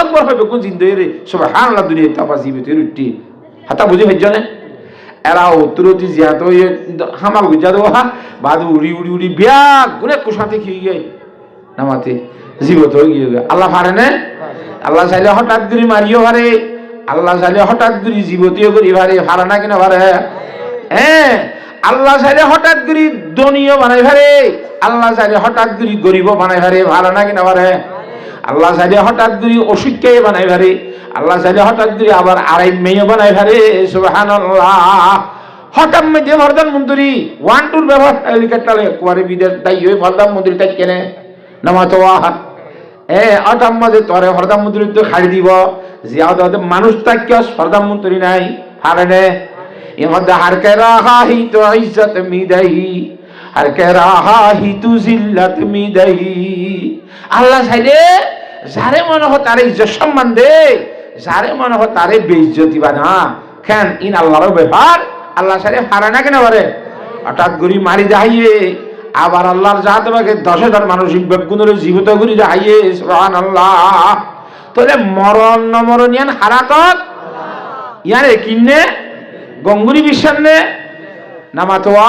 S1: আকবার হবে কোন জিন্দে রে সুবহানাল্লাহ দুনিয়া তাপা জীবিত রুটি হাতা বুঝি হইছ না এরা উত্তরতি জিয়াত হামাল গুজা দেওয়া বাদ উড়ি উড়ি উড়ি ব্যাগ গুনে কুসাতে খেয়ে গিয়ে নামাতে জীবত হয়ে গিয়ে আল্লাহ পারে না আল্লাহ চাইলে হঠাৎ করে মারিও পারে আল্লাহ চাইলে হঠাৎ করে জীবতীয় করি পারে পারে না কিনা পারে হ্যাঁ আল্লাহ চাইলে হঠাৎ করে ধনীও বানাই পারে আল্লাহ চাইলে হঠাৎ করে গরিব বানাই পারে পারে না কিনা পারে আল্লাহ চাইলে হঠাৎ করে অসুখকে বানাই পারে আল্লাহ চাইলে হঠাৎ করে আবার আড়াই মেয়ে বানাই পারে সুবহানাল্লাহ হঠাৎ মধ্যে প্রধানমন্ত্রী ওয়ান টুর ব্যবহার হেলিকপ্টার একবারে বিদেশ তাই ওই প্রধানমন্ত্রী তাই কেনে নামাতো হঠাৎ মধ্যে তোরে প্রধানমন্ত্রী তো খাড়ি দিব যে মানুষ তাকে প্রধানমন্ত্রী নাই হারে নে এর মধ্যে হার কে রাহা হি তো ইজ্জত মিদাহি আর কে রাহা হি তু জিল্লাত মিদাহি আল্লাহ চাইলে যারে মনে হয় তারে ইজ্জত সম্মান দে যারে মনে হয় তারে বেইজ্জতি বানা কেন ইন আল্লাহর ব্যাপার আল্লাহ চাইলে হারে না কেন পারে হঠাৎ গুড়ি মারি যাইয়ে আবার আল্লাহর জাত বাকে 10,000 মানসিক বেগুনের জীবিত করি যাইয়ে সুবহানাল্লাহ তাহলে মরণ নমরণ ইয়ান হারাতত ইয়ারে কিন্নে গঙ্গুরি বিশ্বান্নে নামাতোয়া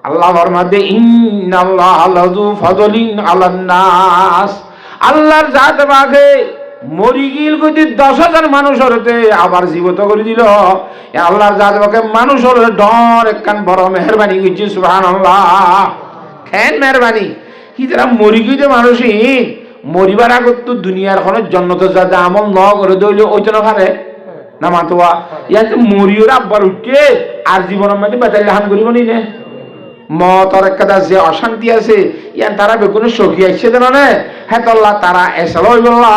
S1: আল্লাহ ফরমাতে ইন্নাল্লাহ লাযু ফাদলিন আলান নাস আল্লাহর জাত বাকে মরি গিল কইতে 10,000 মানুষ হতে আবার জীবিত করে দিল আল্লাহর জাত বাকে মানুষ হলে ডর একখান বড় মেহেরবানি কইছে সুবহানাল্লাহ কেন মেহেরবানি কি যারা মরি গিতে মানুষই মরিবার আগত তো দুনিয়ার কোনো জন্নত যা আমল ন করে দইলে ওইটা না পারে না মাতোয়া ইয়াতে মরিওর আব্বার উঠে আর জীবনের মধ্যে বেতালি হান করিব নি নে মতর একটা যে অশান্তি আছে ইয়ান তারা বেগুনের সখী আসছে দেন না হ্যাঁ তল্লা তারা এসল বললা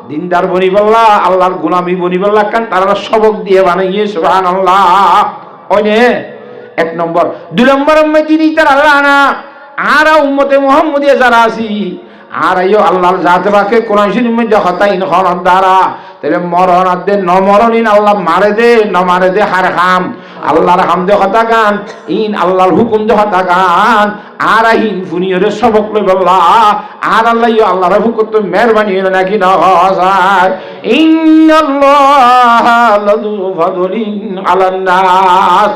S1: দিনদার বনি বললা আল্লাহর গোলামি বনি বললা কান তারা সবক দিয়ে বানাইয়ে সুবহানাল্লাহ ওই নে 1 নম্বর 2 নম্বর মধ্যে তারা আল্লাহ না আর উম্মতে মুহাম্মদিয়া যারা আছি আর আইও আল্লাহর জাত বাকে কোরআন শরীফের মধ্যে হতাইন হরন দ্বারা তাহলে মরণ আদে নমরণিন আল্লাহ মারে দে ন মারে দে হার হাম আল্লাহর হামদে হতা গান ইন আল্লাহর হুকুম দে হতা গান আর আহিন ফুনিয়রে সবক লই বল্লা আর আল্লাহ ইও আল্লাহর হুকুম তো মেহেরবানি হলো নাকি না হয় ইন্নাল্লাহ লাযু ফাদলিন আলান নাস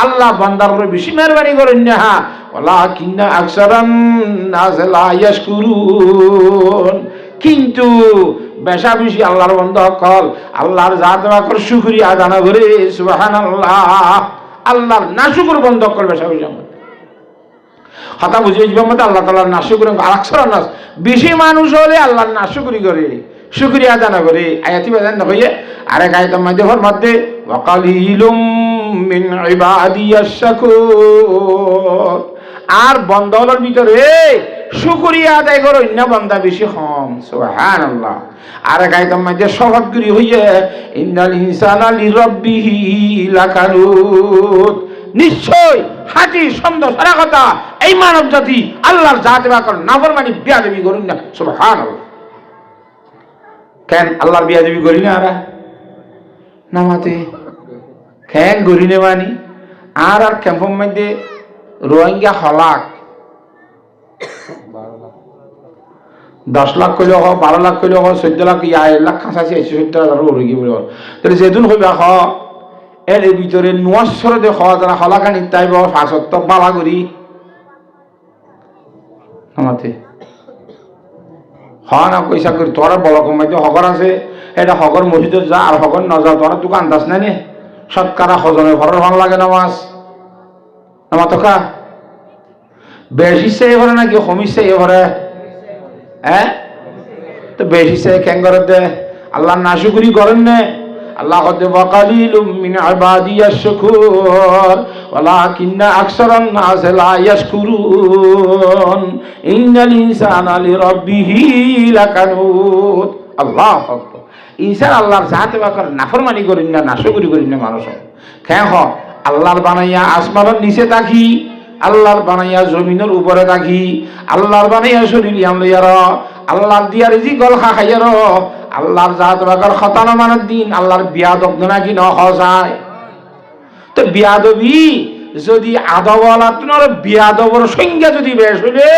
S1: আল্লাহ বান্দার বেশি মেহেরবানি করেন না ওয়ালাকিন্না আকসারান নাস লা ইয়াশকুরুন কিন্তু বেশা বেশি আল্লাহর বান্দা হকল আল্লাহর জাত বাকর শুকরিয়া আদান করে সুবহানাল্লাহ আল্লাহর নাশুকর বান্দা হকল বেশা বেশি কথা বুঝে যাবে মত আল্লাহ তাআলার নাশুকর আকসারান নাস বেশি মানুষ হলে আল্লাহর নাশুকরি করে শুকরিয়া আদান করে আয়াতি বাজান না হইয়ে আরেক আয়াতের মধ্যে ফরমাতে ওয়া কালিলুম মিন ইবাদিয়াশ শাকুর আর বন্দাওয়ালার ভিতরে শুকরিয়া আদায় করো না বান্দা বেশি কম সুবহানাল্লাহ আর গায়তাম মধ্যে সহগরি হইয়ে ইন্নাল ইনসানা লিরাব্বিহি লাকানুত নিশ্চয় হাঁটি সুন্দর সারা কথা এই মানব জাতি আল্লাহর জাতে বাকর নাফরমানি বেয়াদবি করুন না সুবহানাল্লাহ কেন আল্লাহর বেয়াদবি করি না আরা নামাতে কেন গরিনে মানি আর ক্যাম্পের মধ্যে রোহিঙ্গা হলাক 10 লাখ কইলে হোক 12 লাখ কইলে হোক 14 লাখ 1 লাখ খাঁচাছি 70,000 রোগী বলে তাহলে যেদিন হইবা হ এর ভিতরে নোয়াশরে দেখ যারা হলাকানি তাইব ফাঁসত্ব বালা করি আমাতে হন পয়সা করি তোরা বড় কমাইতে হগর আছে এটা হগর মসজিদে যা আর হগর না যা তোরা দোকান দাস না নে সৎকারা হজনে ঘরের ভালো লাগে নামাজ নামাজ তো খা বেশি সে এবারে নাকি কমিছে এবারে হ্যাঁ তো বেশি সে কেন করে দে আল্লাহ নাশুকরি করেন না আল্লাহ কতে ওয়াকালিলুম মিন ইবাদিয়াশ শাকুর ওয়ালাকিন্না আকসারান নাস লা ইয়াশকুরুন ইন্নাল ইনসানা লিরাব্বিহি লাকানুত আল্লাহু আকবার ইনসান আল্লাহর জাতে বাকর নাফরমানি করেন না নাশুকরি করেন না মানুষ কেন হ আল্লাহর বানাইয়া আসমানের নিচে থাকি আল্লাহর বানাইয়া জমিনের উপরে থাকি আল্লাহর বানাইয়া শরীর আমলিয়ার আল্লাহর দিয়া রিজিক গল খাইয়ার আল্লাহর জাত বাকর খতানা মানের দিন আল্লাহর বিয়াদব নাকি ন হয় তো বিয়াদবি যদি আদবলা তোমার বিয়াদবর সংজ্ঞা যদি বেশ হইলে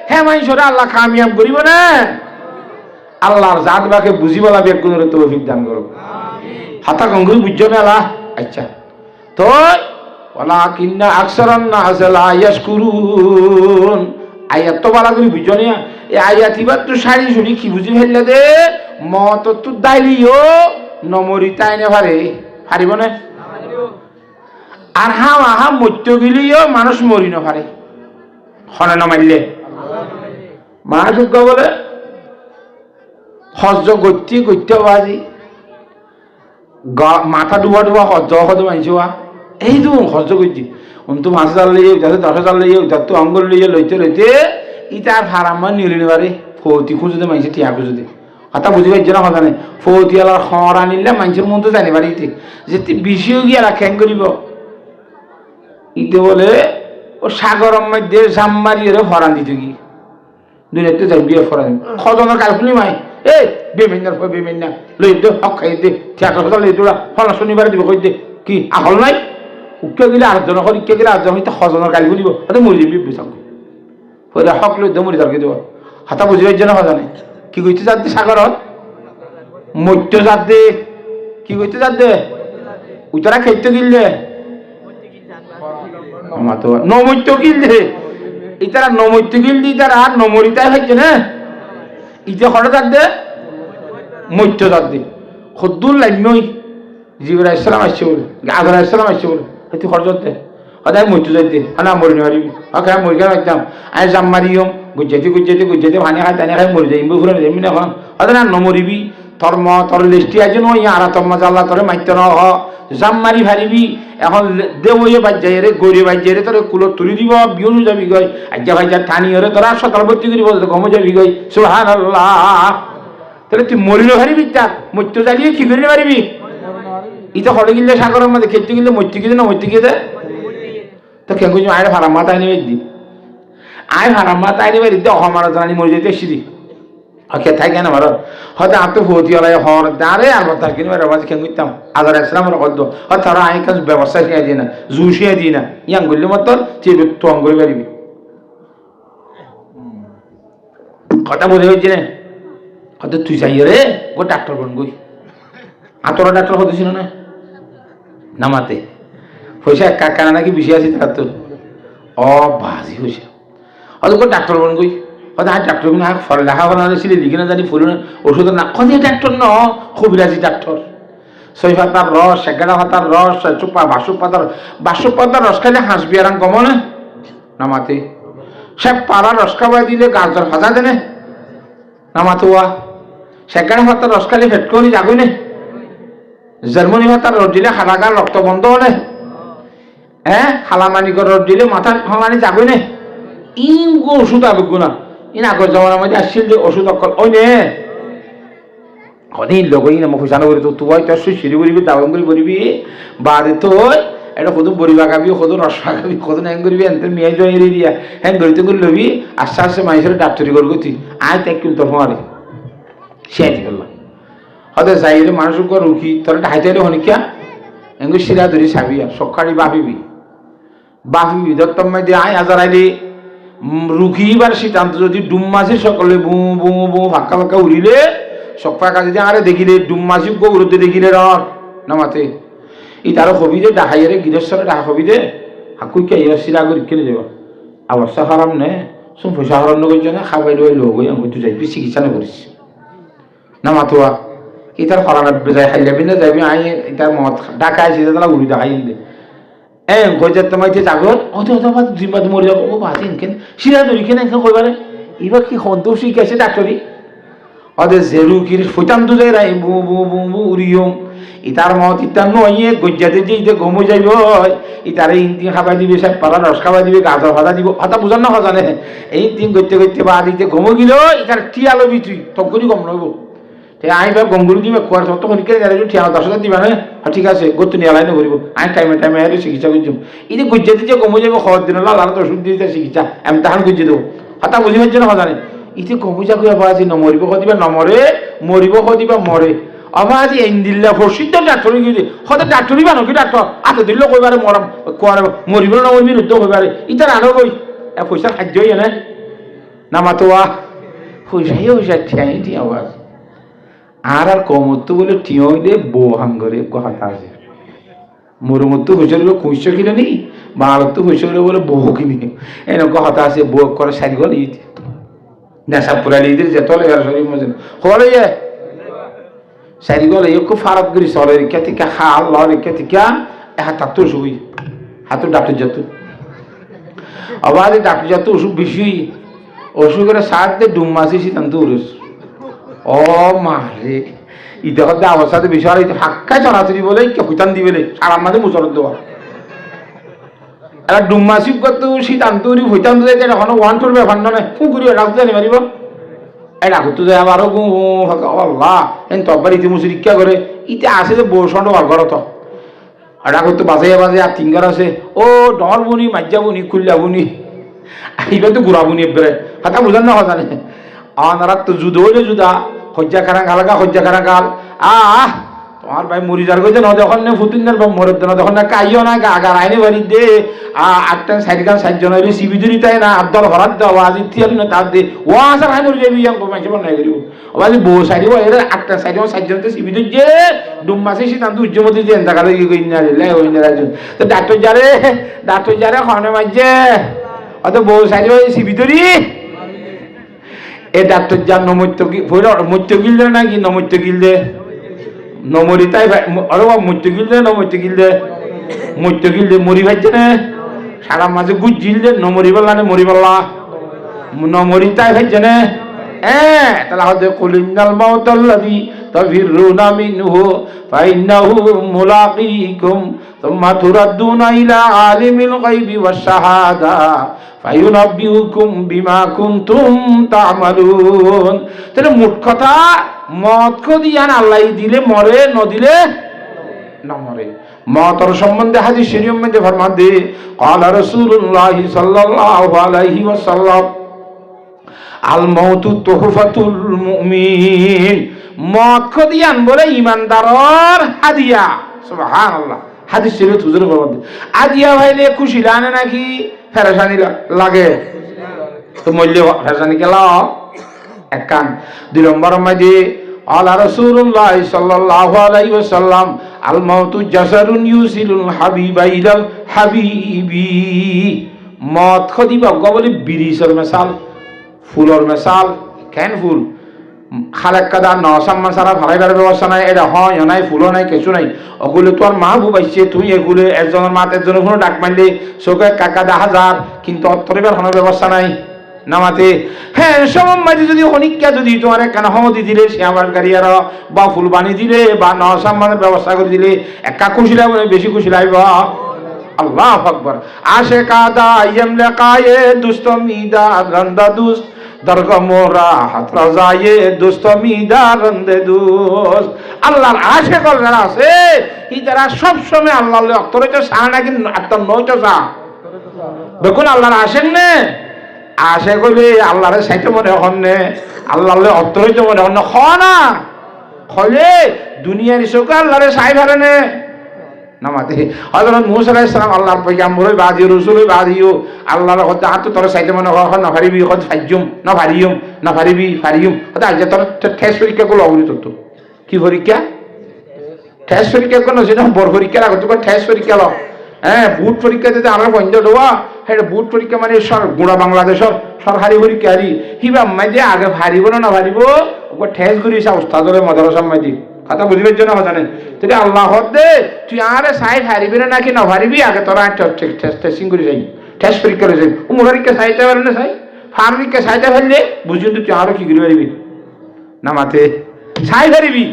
S1: হ্যাঁ মানুষরা আল্লাহ কামিয়াব করিব না আল্লাহর জাত বাকে বুঝিবলা বেগুনের তৌফিক দান করো আমিন হাতা গঙ্গুই বুঝছো না আল্লাহ আচ্ছা তো ওয়ালাকিন্না আকসারান নাস লা ইয়াশকুরুন। আয়াত তো বালা করে বুঝো না, এই আয়াত ইবার তো শাড়ি শুনি কি বুঝি ফেললে দে মত তো দাইলিও নমরি তাই না পারিব না। আর হাম মত্য গিলিও মানুষ মরি না পারে হনে না মারলে। মানুষ বলে হজ গত্যি গত্য বাজি মাথা ডুবা ডুবা হজ হজ মানছ এই তো হজ করছি তো 5,000 লইয়ে উঠাতে 10,000 লইয়ে উঠাতে অঙ্গল লইয়ে লইতে লইতে ইটার হারাম্মা নিলি নিবারে ফৌতি খুঁজতে মানছে টিয়া খুঁজতে কথা বুঝি পাইছে না কথা নেই। ফৌতি আলার খড় আনিলে মানুষের মন তো জানি পারি ইতে যে বেশিও গিয়ে খ্যাং করিব ইতে বলে ও সাগরম মধ্যে জাম মারি ওরে ফরান দিত কি দুনিয়াতে যাই বিয়ে ফরান খজনের কালকুনি মাই এই বেমেন্যার পর বেমেন্যা লই দে হক খাই দে থিয়েটার কথা লই তোরা ফলা শনিবার দিব কই দে কি আকল নাই উকে গেলে আরেকজন হল ইকে গেলে আরেকজন হইতে খজনের কালকুনি দিব তাতে মরি যাবি বেসাম পরে হক লই দে মরি যাবি দেব হাতা বুঝি পাইছে না কথা নেই। কি কইতে যাতে সাগরত মধ্য যাতে কি কইতে যাতে উতারা খাইতে গিললে নমত্য গিললে ইতারা নমত্য গিল দি তারা আর নমরিতাই হচ্ছে না ইতে খড় যাতে মধ্য যাতে খদ্দুর লাইনই জিবরা ইসলাম আসছে বলে আজরা ইসলাম আসছে বলে হয়তো খড় যাতে সদায় মধ্য যাতে না মরি নারিবি ওকে মরি গেলাম একদম আয় জাম মারিম গুজ্জাতে ভানি খাই টানি খাই মরি যাই ঘুরে যাবি না এখন হয়তো না নমরিবি তোর লিস্টি আছে নয় আর তোর মাঝে আল্লাহ তোরে মাইতে ন জাম মারি ভারিবি এখন দেবইয়ে বাজ যাই রে গড়িয়ে বাজ যাই রে তোর কুলত তুলি দিব বিয়নু যাবি গই আজ্ঞা ভাইজা টানি হরে তোরা সকাল ভর্তি করিব গমে যাবি গই সুবহানাল্লাহ। তাহলে তুই মরিলে ভারিবি তার মত্য জ্বালিয়ে কি করিলে পারিবি ইটা হলে গিলে সাগরের মধ্যে খেতে গেলে মরতে গেলে না মরতে গিয়ে তো কেন কিছু আয় ভাড়া মাথা আনি দি আয় ভাড়া মাথা আনি বাড়ি দিয়ে অহমারা জানি মরে যেতে এসেছি ওকে থাকে না মারো হয়তো আপ তো ভর্তি হলে হর দাঁড়ে আর তার কিনে মাঝে খেয়ে করতাম আদার আসলাম কদ্দ হয় তারা আই কাজ ব্যবস্থা শিখাই দিই না জু শিখাই দিই না ইয়াং করলে মত তো অঙ্গ করে পারিবি কথা বোঝা হয়েছে না হয়তো তুই চাই রে গো ডাক্তার বন গই আতরা ডাক্তার হতে ছিল না নামাতে পয়সা কাকানা নাকি বেশি আছে তার তো বাজি হয়েছে হয়তো গো ডাক্তার বন গই হয়তো আর ডাক্তার না লেখা করা ছিল লিখে না জানি ফুল ওষুধ না কত ডাক্তার ন কবিরাজি ডাক্তার 6 পাতার রস 11 পাতার রস চুপা 22 পাতার রস খাইলে হাসবি আর কম না নামাতে সব পাড়া রস খাওয়াই দিলে গাজর ভাজা দেনে নামাতে ওয়া 11 পাতার রস খাইলে ফেট করি যাগই না জার্মানি পাতার রস দিলে খালাগার রক্ত বন্ধ হলে হ্যাঁ খালামানিকর রস দিলে মাথার খালানি যাগই না ইন গো ওষুধ আবেগ না ইন আগর জমানার মধ্যে আসছিল যে ওষুধ অকল ওই নে কদিন লগই না মুখ জানো করি তো তুই তোর সিঁড়ি করিবি দাবন করি করিবি বাদে তো এটা কত বড়ি বাগাবি কত রস বাগাবি কত হ্যাং করবি এনতে মেয়ে জয় দিয়া হ্যাং করিতে করে লবি আস্তে আস্তে মানুষের ডাক্তারি করবি তুই আয় তাই কিন্তু মারে সে করলাম হয়তো যাই রে মানুষ রুখি তোর হাইতে হনিকা এগুলো শিরা ধরি চাবি আর সকালি বাপিবি দত্তম দিয়ে আয় হাজার আইলে রুখিবার সিদ্ধান্ত যদি ডুম মাসি সকলে বু বু বু ফাঁকা ফাঁকা উড়িলে সকাল কাজে দিয়ে আরে দেখিলে ডুম মাসি গো উড়তে দেখিলে রর নামাতে ই তারও হবি দে ডাহাইয়ারে গিরেশ্বরে ডাহা হবি দে হাকুই কে শিরা করে কিনে দেব অবস্থা খারাপ নে শুন পয়সা হারাম নগর না খাবাই লই লোক হয়ে আমি তুই যাইবি চিকিৎসা না করিস নামাতোয়া ইতার ফলানা যাই খাই যাবি না যাবি আই ইতার মত ডাকা আসি তারা উড়ি দেখাই দে কইজার তোমায় জাগর অত জিম্বাদ মরে যাবো ও বাতিন কেন শিরা ধরি কেন একদম কইবারে এবার কি সন্তোষী গেছে ডাক্তারি ওদের জেরু কি ফুটান তো যাই রাই বু বু বু বু উড়িয়ম ইতার মত ইতার নইয়ে গজ্জাতে যে ইতে গমো যাইব ইতারে ইনতি খাবাই দিবে সব পালা রস খাবাই দিবে গাজর ভাজা দিব হতা বুঝান না জানে এই তিন করতে করতে বা দিতে গমো গিল ইতার টিয়া লবি তুই তখনই গম নইব আইবা গঙ্গুর দিবে খোয়ার তখন কে গেলে ঠিয়া 10,000 দিবা না ঠিক আছে গতি নিয়ে আলাই না করিব আই টাইমে টাইমে আরে চিকিৎসা করছুম এই যে গুজ্জাতে যে কমে যাবে খাওয়ার দিন লাল তো ওষুধ দিতে চিকিৎসা আমি তাহান গুজ্জে দেবো হাতা বুঝি পারছি না জানে ইতে কমুজা কইয়া পাওয়া যায় নমরিব দিবা নমরে মরিব দিবা মরে আবার আজি ইন্দিল্লা প্রসিদ্ধ ডাক্তারি গিয়ে হয়তো ডাক্তারি বানো কি ডাক্তার আত দিল কইবারে মরাম কোয়ার মরিব না মরিবি রুদ্ধ কইবারে ইতার আনো কই পয়সা খাদ্য হইয়া না নামাতোয়া পয়সা ঠিয়াই আওয়াজ আর কমতো বলে টিয় হইলে বউ হাঙ্গরে কথা আছে মুরুমতো হয়েছিল কুইশো কিনে নি বাংলাতো হয়েছিল বলে বহু কিনি এনেকুৱা হতা আছে বউ করে সারি গল ঈদ নেশা পুরালি ঈদের যে তলে আর শরীর মজেন হলে যে সারি গল এই খুব ফারাত করি চলে রেখা থেকে খা আল্লাহ রেখা থেকে হাত শুই হাতু ডাক্তার যেত আবার ডাক্তার যেত অসুখ বেশি অসুখের সার দিয়ে ডুম মাসি তান্তু উড়েছ ও মারে ঈদে হতে অবস্থাতে বেশি আর ফাঁকা চড়াচড়ি বলে হুইতান দিবে সারা মাঝে মুচরত দেওয়া আর ডুম মাসি কত শীত আনতে হইতান দিয়ে এখন ওয়ান টুর ব্যাপার নয় ফুকুরি রাখতে জানি মারিব এই রাখতো যে আবারও আল্লাহ এন তব্বার ইতি মুসি রিক্ষা করে ইতে আসে যে বৌসন্ড ঘর তো রাখতো বাজাইয়া বাজে আর তিনগার আছে ও ডর বুনি মাজ্জা বুনি খুল্লা বুনি এইবার তো গুড়া বুনি এবারে হাতা বুঝান না জানে আনারা তো যুদ্ধ হইলে যুদা হজ্জা খারা গালগা হজ্জা খারা গাল তোমার ভাই মরি যার কইতে না যখন না ফুতুনদার বা মরদ না তখন না কাইও না গা আইনে বাড়ি দে আটটা সাইড গান সাইড জন হইলে সিবিদুরি তাই না আদর হরাত দাও আজ ইতিহাস না তার দে ও আসা ভাই মরি যাবি ইয়াং কমাইছে বল নাই করিব আবাজি বউ সাইড ও এর আটটা সাইড ও সাইড জন তে সিবিদুর যে ডুম মাসে সে তান্তু উজ্জমতি দেন টাকা লাগি কই না লে ওই না রাজু তো ডাক্তার যারে খানে মাইজে অত বউ সাইড ও সিবিদুরি এ ডাক্তার যার নমত্য কি মত্য গিললে নাকি নমত্য গিললে নমরি তাই আরে বাবা মত্য গিললে নমত্য গিললে মরি ভাইছে না সারা মাঝে গুজ গিললে নমরি বললা না মরি বললা নমরি তাই ভাইছে না তাহলে হয়তো কুলিনাল মাউতাল্লাযী তাফিরুনা মিনহু ফাইন্নাহু মুলাকীকুম সুম্মা তুরাদ্দুনা ইলা আলিমিল গায়বি ওয়াশ শাহাদা ফায়ুনাব্বিউকুম বিমা কুনতুম তা'মালুন। তাহলে মোট কথা মত কদিয়ান আল্লাহ দিলে মরে ন দিলে না মরে। মতর সম্বন্ধে হাদিস শরীফের মধ্যে ফরমান দে ক্বালা রাসূলুল্লাহ সাল্লাল্লাহু আলাইহি ওয়াসাল্লাম আল মাউতু তুহফাতুল মুমিন। মত কদিয়ান বলে ইমানদারর হাদিয়া। সুবহানাল্লাহ। হাদিস শরীফ হুজুরে ফরমান দে হাদিয়া হইলে খুশি লাগে নাকি ফেরেশানি লাগে? তো মূল্য ফেরেশানি কেলা এক কান। দুই নম্বর মধ্যে আলা রাসূলুল্লাহ সাল্লাল্লাহু আলাইহি ওয়াসাল্লাম আল মাউতু জাসারুন ইউসিলুল হাবিবা ইলাল হাবিবি। মত খদিবা গবলি বিরিসর মিসাল ফুলর মিসাল কেন ফুল খালেক কাদা নসাম্মান সারা ভাড়াইবার ব্যবস্থা নাই, এটা হয় নাই ফুলও নাই কিছু নাই। ওগুলো তো আর মা বুবাইছে তুই এগুলো একজনের মাত একজনের কোনো ডাক মারলে চোখে কাকা 10,000 কিন্তু অত্তরিবার কোনো ব্যবস্থা নাই নামাতে। হ্যাঁ সমাজে যদি অনিকা যদি তোমার কেন হমতি দিলে সে আমার গাড়ি আর বা ফুল বানি দিলে বা নসাম্মানের ব্যবস্থা করে দিলে একা খুশি লাগবে বেশি খুশি লাগবে। আল্লাহু আকবার। আশে কাদা ইয়ামলা কায়ে দুস্তমিদা গন্দা দুস্ত দরগা মোরা হাত রাজায়ে দুস্তমিদা রন্দে দুস্ত। আল্লাহর আশে কল যারা আছে এই যারা সব সময় আল্লাহর অন্তরে তো সা নাকি আত্মা নয় তো সা দেখুন আল্লাহর আশেক নে আশে কইলে আল্লাহরে সাইতে মনে হন নে আল্লাহর অন্তরে তো মনে হন না না খলে দুনিয়ার চোখে আল্লাহরে সাই ফেলে নে নামাতে। হযরত মূসা আলাইহিস সালাম আল্লাহর পয়গম্বর বাদি রাসূল বাদিও আল্লাহর কথা আত তোর সাইতে মনে হয় না পারিবি কত ফাইজুম না পারিয়ম না পারিবি পারিয়ম কথা আজ তোর টেস্ট পরীক্ষা গুলো অবরিত তো কি পরীক্ষা টেস্ট পরীক্ষা কোন যেটা বড় পরীক্ষা রাখো তো টেস্ট পরীক্ষা লো হ্যাঁ বুট পরীক্ষা দিতে আমরা বন্ধ দেওয়া হ্যাঁ বুট পরীক্ষা মানে গোড়া বাংলাদেশের সরকারি পরীক্ষা আরি হিবা মাইদে আগে ভারিব না ভারিব ওকে টেস্ট করিস উস্তাদরে মাদ্রাসা মাইদি কথা বুঝবার জন্য কথা নেই। তুই আল্লাহ দে তুই আরে সাই হারিবি না নাকি না হারিবি আগে তোরা টেস্টিং করে যাই টেস্ট পরীক্ষা করে যাই ও মোবারিককে সাইতে পারে না সাই ফার্মিককে সাইতে ফেললে বুঝুন তুই আরো কি করে পারিবি না মাতে সাই হারিবি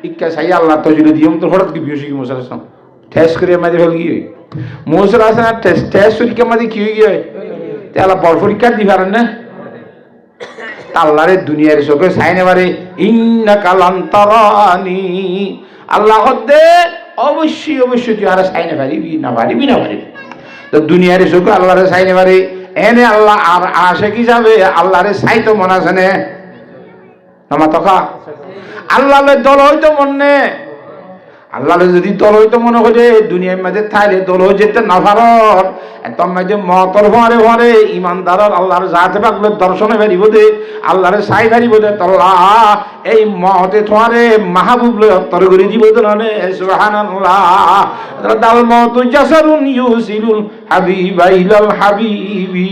S1: ইক্কা সাই আল্লাহ তো যদি দিয়ম তো হঠাৎ কি বিয়সি কি মশার সাম টেস্ট করে মাঝে ফেল গিয়ে মশার আছে না টেস্ট পরীক্ষা মাঝে কি হয়ে গিয়ে তে আল্লাহ বড় পরীক্ষা দি পারেন না আল্লাহরে দুনিয়ার চোখে সাইনে মারে ইন্নাকা লান তারানি আল্লাহ দে অবশ্যই অবশ্যই তুই আর সাইনে পারিবি না তো দুনিয়ার চোখে আল্লাহরে সাইনে মারে এনে আল্লাহ আর আসে কি যাবে আল্লাহরে সাইতো মন আছে নে নামা তকা আল্লাহরে দল হইতো মনে আল্লাহ যদি দল হইতো মনে করে দুনিয়ার মাঝে থাইলে দল হয়ে যেতে না পারত একদম মাঝে মতর ভরে ভরে ইমানদার আল্লাহর জাতে পাকলে দর্শনে বেরিব দে আল্লাহরে সাই বেরিব দে তল্লা এই মতে তোমারে মাহবুব লই অত্তর করে দিব দনে সুবহানাল্লাহ দাল মতু জাসারুন ইউসিলুল হাবিবা ইলাল হাবিবি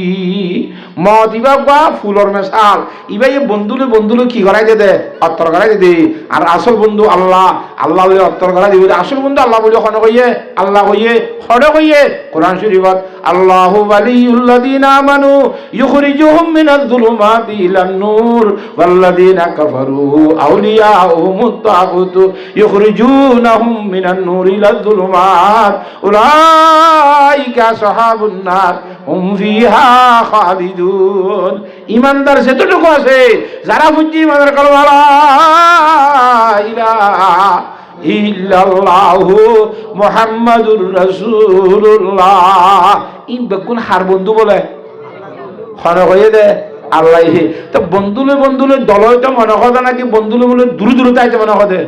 S1: মত ইবা ফুলর মেশাল ইবা বন্ধুলে বন্ধুলে কি করাই দে অত্তর করাই দে আর আসল বন্ধু আল্লাহ আল্লাহ বলে অত্তর করাই দিবে আসল বন্ধু আল্লাহ বলে হন কইয়ে আল্লাহ কইয়ে হড়ে কইয়ে কোরআন শরীফত আল্লাহু ওয়ালিউল্লাযিনা আমানু ইউখরিজুহুম মিনাজ যুলুমাতি ইলান নূর ওয়াল্লাযিনা কাফারু আউলিয়াউহুমুত তাগুতু ইউখরিজুনাহুম মিনান নূর ইলাজ যুলুমাত উলাইকা আসহাবুন নার হুম ফিহা খালিদুন ইমানদার যেতটুকু আছে যারা বুঝি ইমানদার কালমা লা ইলাহা ইল্লাল্লাহু মুহাম্মাদুর রাসূলুল্লাহ ইন বেগুন হার বন্ধু বলে খর হয়ে দে আল্লাহ তো বন্ধুলে বন্ধুলে দলই তো মনে কথা নাকি বন্ধুলে বলে দূর দূর তাইতে মনে কথা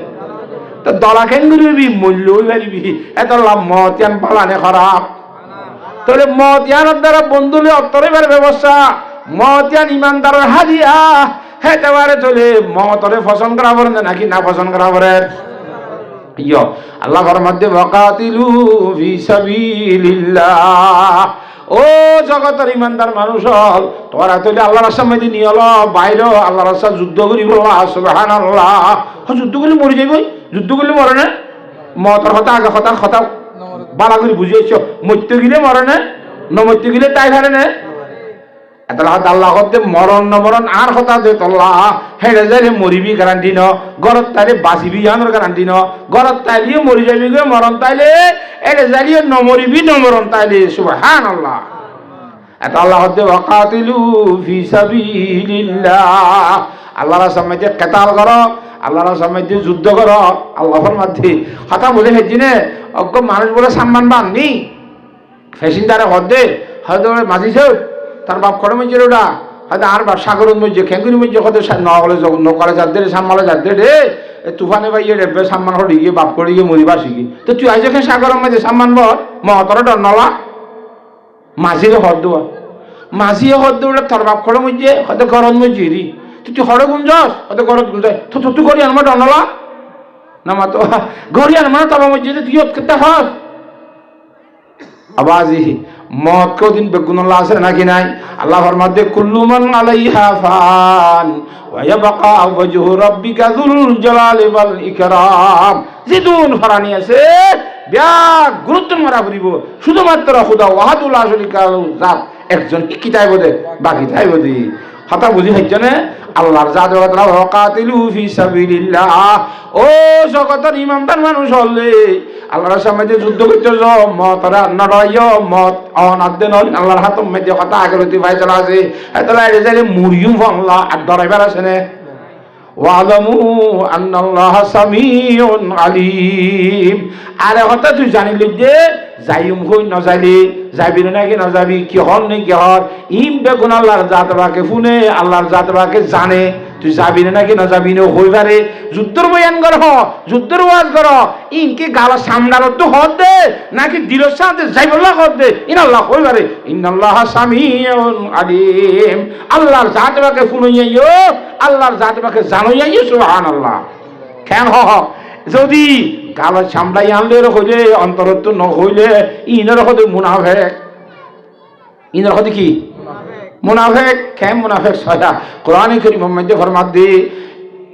S1: তো দলা কেন করবি মূল্য পারিবি এত লাভ মতিয়ান পালানে খারাপ তাহলে মতিয়ানের দ্বারা বন্ধুলে অত্তরেবার ব্যবস্থা মতিয়ান ইমানদারের হাদিয়া হেতে পারে চলে মতরে পছন্দ করা পারেন নাকি না পছন্দ করা পারেন ইয়ো আল্লাহর মধ্যে ওয়াকাতিলু ফি সাবিলিল্লাহ ও জগতের ইমানদার মানুষ হল তোরা তৈলে আল্লাহর রাস্তার মধ্যে নিয়ে হলো বাইরে আল্লাহর রাস্তা যুদ্ধ করিব সুবহানাল্লাহ যুদ্ধ করলে মরে যাইব যুদ্ধ করলে মরে না মতর কথা আগে কথা কথা বালা করে বুঝিয়েছ মরতে গেলে মরে না নমরতে গেলে তাই হারে না আল্লাহ করতে মরণ ন মরণ আর কথা দে তল্লা হেড়ে যাইলে মরিবি গ্যারান্টি ন গরত তাইলে বাঁচিবি জানোর গ্যারান্টি ন গরত তাইলেও মরি যাবি গে মরণ তাইলে এড়ে যাইলে ন মরিবি ন মরণ তাইলে সুবহানাল্লাহ এটা আল্লাহ করতে ওয়াকাতিলু ফি সাবিলিল্লাহ আল্লাহর রাস্তার মধ্যে কেতাল করো আল্লাহর রাস্তার মধ্যে যুদ্ধ করো আল্লাহর মধ্যে কথা বলে হেজিনে অজ্ঞ মানুষ বলে সম্মান বাননি ফেসিনদারে হদে হয়তো মাঝিছে তার বাপ করে মধ্যে ওটা হয়তো আর বাপ সাগরের মধ্যে খেঙ্গুরির মধ্যে হয়তো নকলে নকলে যাদের সাম্মালে যাদের রে তুফানে বাইয়ে রেবে সম্মান হয়ে গিয়ে বাপ করে গিয়ে মরিবা শিখি তো তুই আইজ সাগরের মধ্যে সম্মান বল মহতর ডর নলা মাঝিরে হদ দেওয়া মাঝিয়ে হদ দেওয়া তার বাপ করে মধ্যে হয়তো গরম মধ্যে রি তুই হরে গুঞ্জস হয়তো গরত গুঞ্জায় তো তুই করি আনমা ডর নলা না মা তো গড়ি আনমা তার মধ্যে তুই কেতে হস আবাজি মত কদিন বেগুনুল্লাহ আছে নাকি নাই আল্লাহর মধ্যে কুল্লু মান আলাইহা ফান ওয়া ইয়াবকা ওয়াজহু রাব্বিকা যুল জালালি ওয়াল ইকরাম জিদুন ফারানি আছে বিয়া গুরুত্ব মারা করিব শুধুমাত্র খোদা ওয়াহাদুল লা শারীকা লাহু জাত একজন কি তাই বদে বাকি তাই বদে কথা বুঝি হইছনে আল্লাহর জাত ওয়াকাতিলু ফি সাবিলিল্লাহ ও জগতের ইমানদার মানুষ হলে আল্লাহর সামনে যুদ্ধ করতে যাও মতরা নড়াইও মত অনাদ্দে নল আল্লাহর হাতের মধ্যে কথা আগলতি ভাই চলা আছে এতলা এর যাইলে মুরিয়ু বাংলা আর ডরাইবার আছে না ওয়ালামু আন্নাল্লাহা সামিউন আলিম আরে কথা তুই জানিলি যে যাইম কই না যাইলি যাবি নাকি না যাবি কি হল নেই কি হল ইম বেগুন আল্লাহর জাতবাকে শুনে আল্লাহর জাতবাকে জানে তুই যাবি নাকি না যাবি না হই পারে যুদ্ধর বয়ান কর যুদ্ধর ওয়াজ কর ইনকে গালা সামনার তো হদ দে নাকি দিলের সাথে যাইবল্লাহ হদ দে ইন আল্লাহ হই পারে ইন্নাল্লাহা সামিউন আলিম আল্লাহর জাতবাকে শুনাইও আল্লাহর জাতবাকে জানাইও সুবহানাল্লাহ কেন যদি গালা সামলাই আনলে হইলে অন্তরত্ব ন হইলে ইনের হতে মুনাফেক ইনের হতে কি মুনাফেক কেন মুনাফেক সদা কোরআনে কারীম মধ্যে ফরমাত দে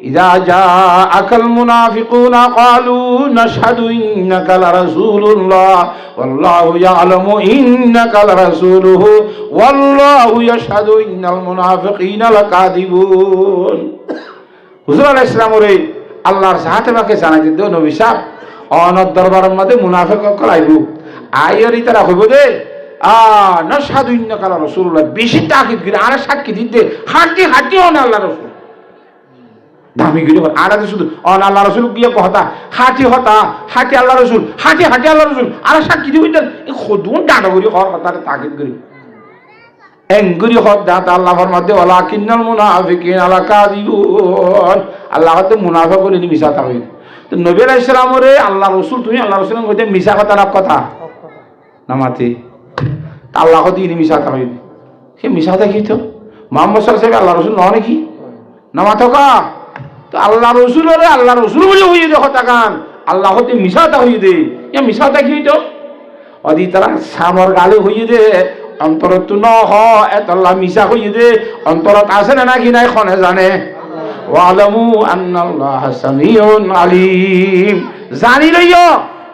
S1: ইযা জাআকাল মুনাফিকুনা ক্বালু নাশহাদু ইন্নাকা লারাসূলুল্লাহ ওয়াল্লাহু ইয়ালামু ইন্নাকা লারাসূলুহু ওয়াল্লাহু ইয়াশহাদু ইন্নাল মুনাফিকিনা লাকাযিবুন হুজুর আলাইহিস সালাম রে আল্লাহর সাথে বাকে জানাই দিও নবী সাহেব অনর দরবারের মধ্যে মুনাফিক করাইব আইয়ারি তারা হইব দে নাশহাদু ইন্নাকা রাসূলুল্লাহ বেশি তাকিদ করে আর সাক্ষী দিতে হাঁটি হাঁটি অন আল্লাহ রাসূল দামি করে আর শুধু অন আল্লাহ রাসূল গিয়ে কথা হাঁটি হতা হাঁটি আল্লাহ রাসূল হাঁটি হাঁটি আল্লাহ রাসূল আর সাক্ষী দিবি এই খুদুন ডাটা করি হর কথা তাকিদ করি এঙ্গুরি হদ দাত আল্লাহর মধ্যে ওয়ালাকিন্নাল মুনাফিকিনা লাকাযিবুন আল্লাহ তো মুনাফিক বলে মিশাতা হইল তো নবী আলাইহিস সালামরে আল্লাহ রাসূল তুমি আল্লাহ রাসূলের কইতে মিছা কথা না কথা না মাতি আল্লাহ কত ইনি মিছা কথা কইবে সে মিছা কথা কি তো মুহাম্মদ সাল্লাল্লাহু আলাইহি আল্লাহ রাসূল নয় নাকি না মাতকা তো আল্লাহ রাসূলরে আল্লাহ রাসূল বলে হইয়ে দেখো তাকান আল্লাহ হতে মিছা কথা হইয়ে দে এ মিছা কথা কি তো অদি তারা সামর গালে হইয়ে দে অন্তরত ন হ এত আল্লাহ মিছা হইয়ে দে অন্তরত আছে না নাকি নাই খনে জানে ওয়ালামু আন্নাল্লাহ সামিউন আলিম জানি লইও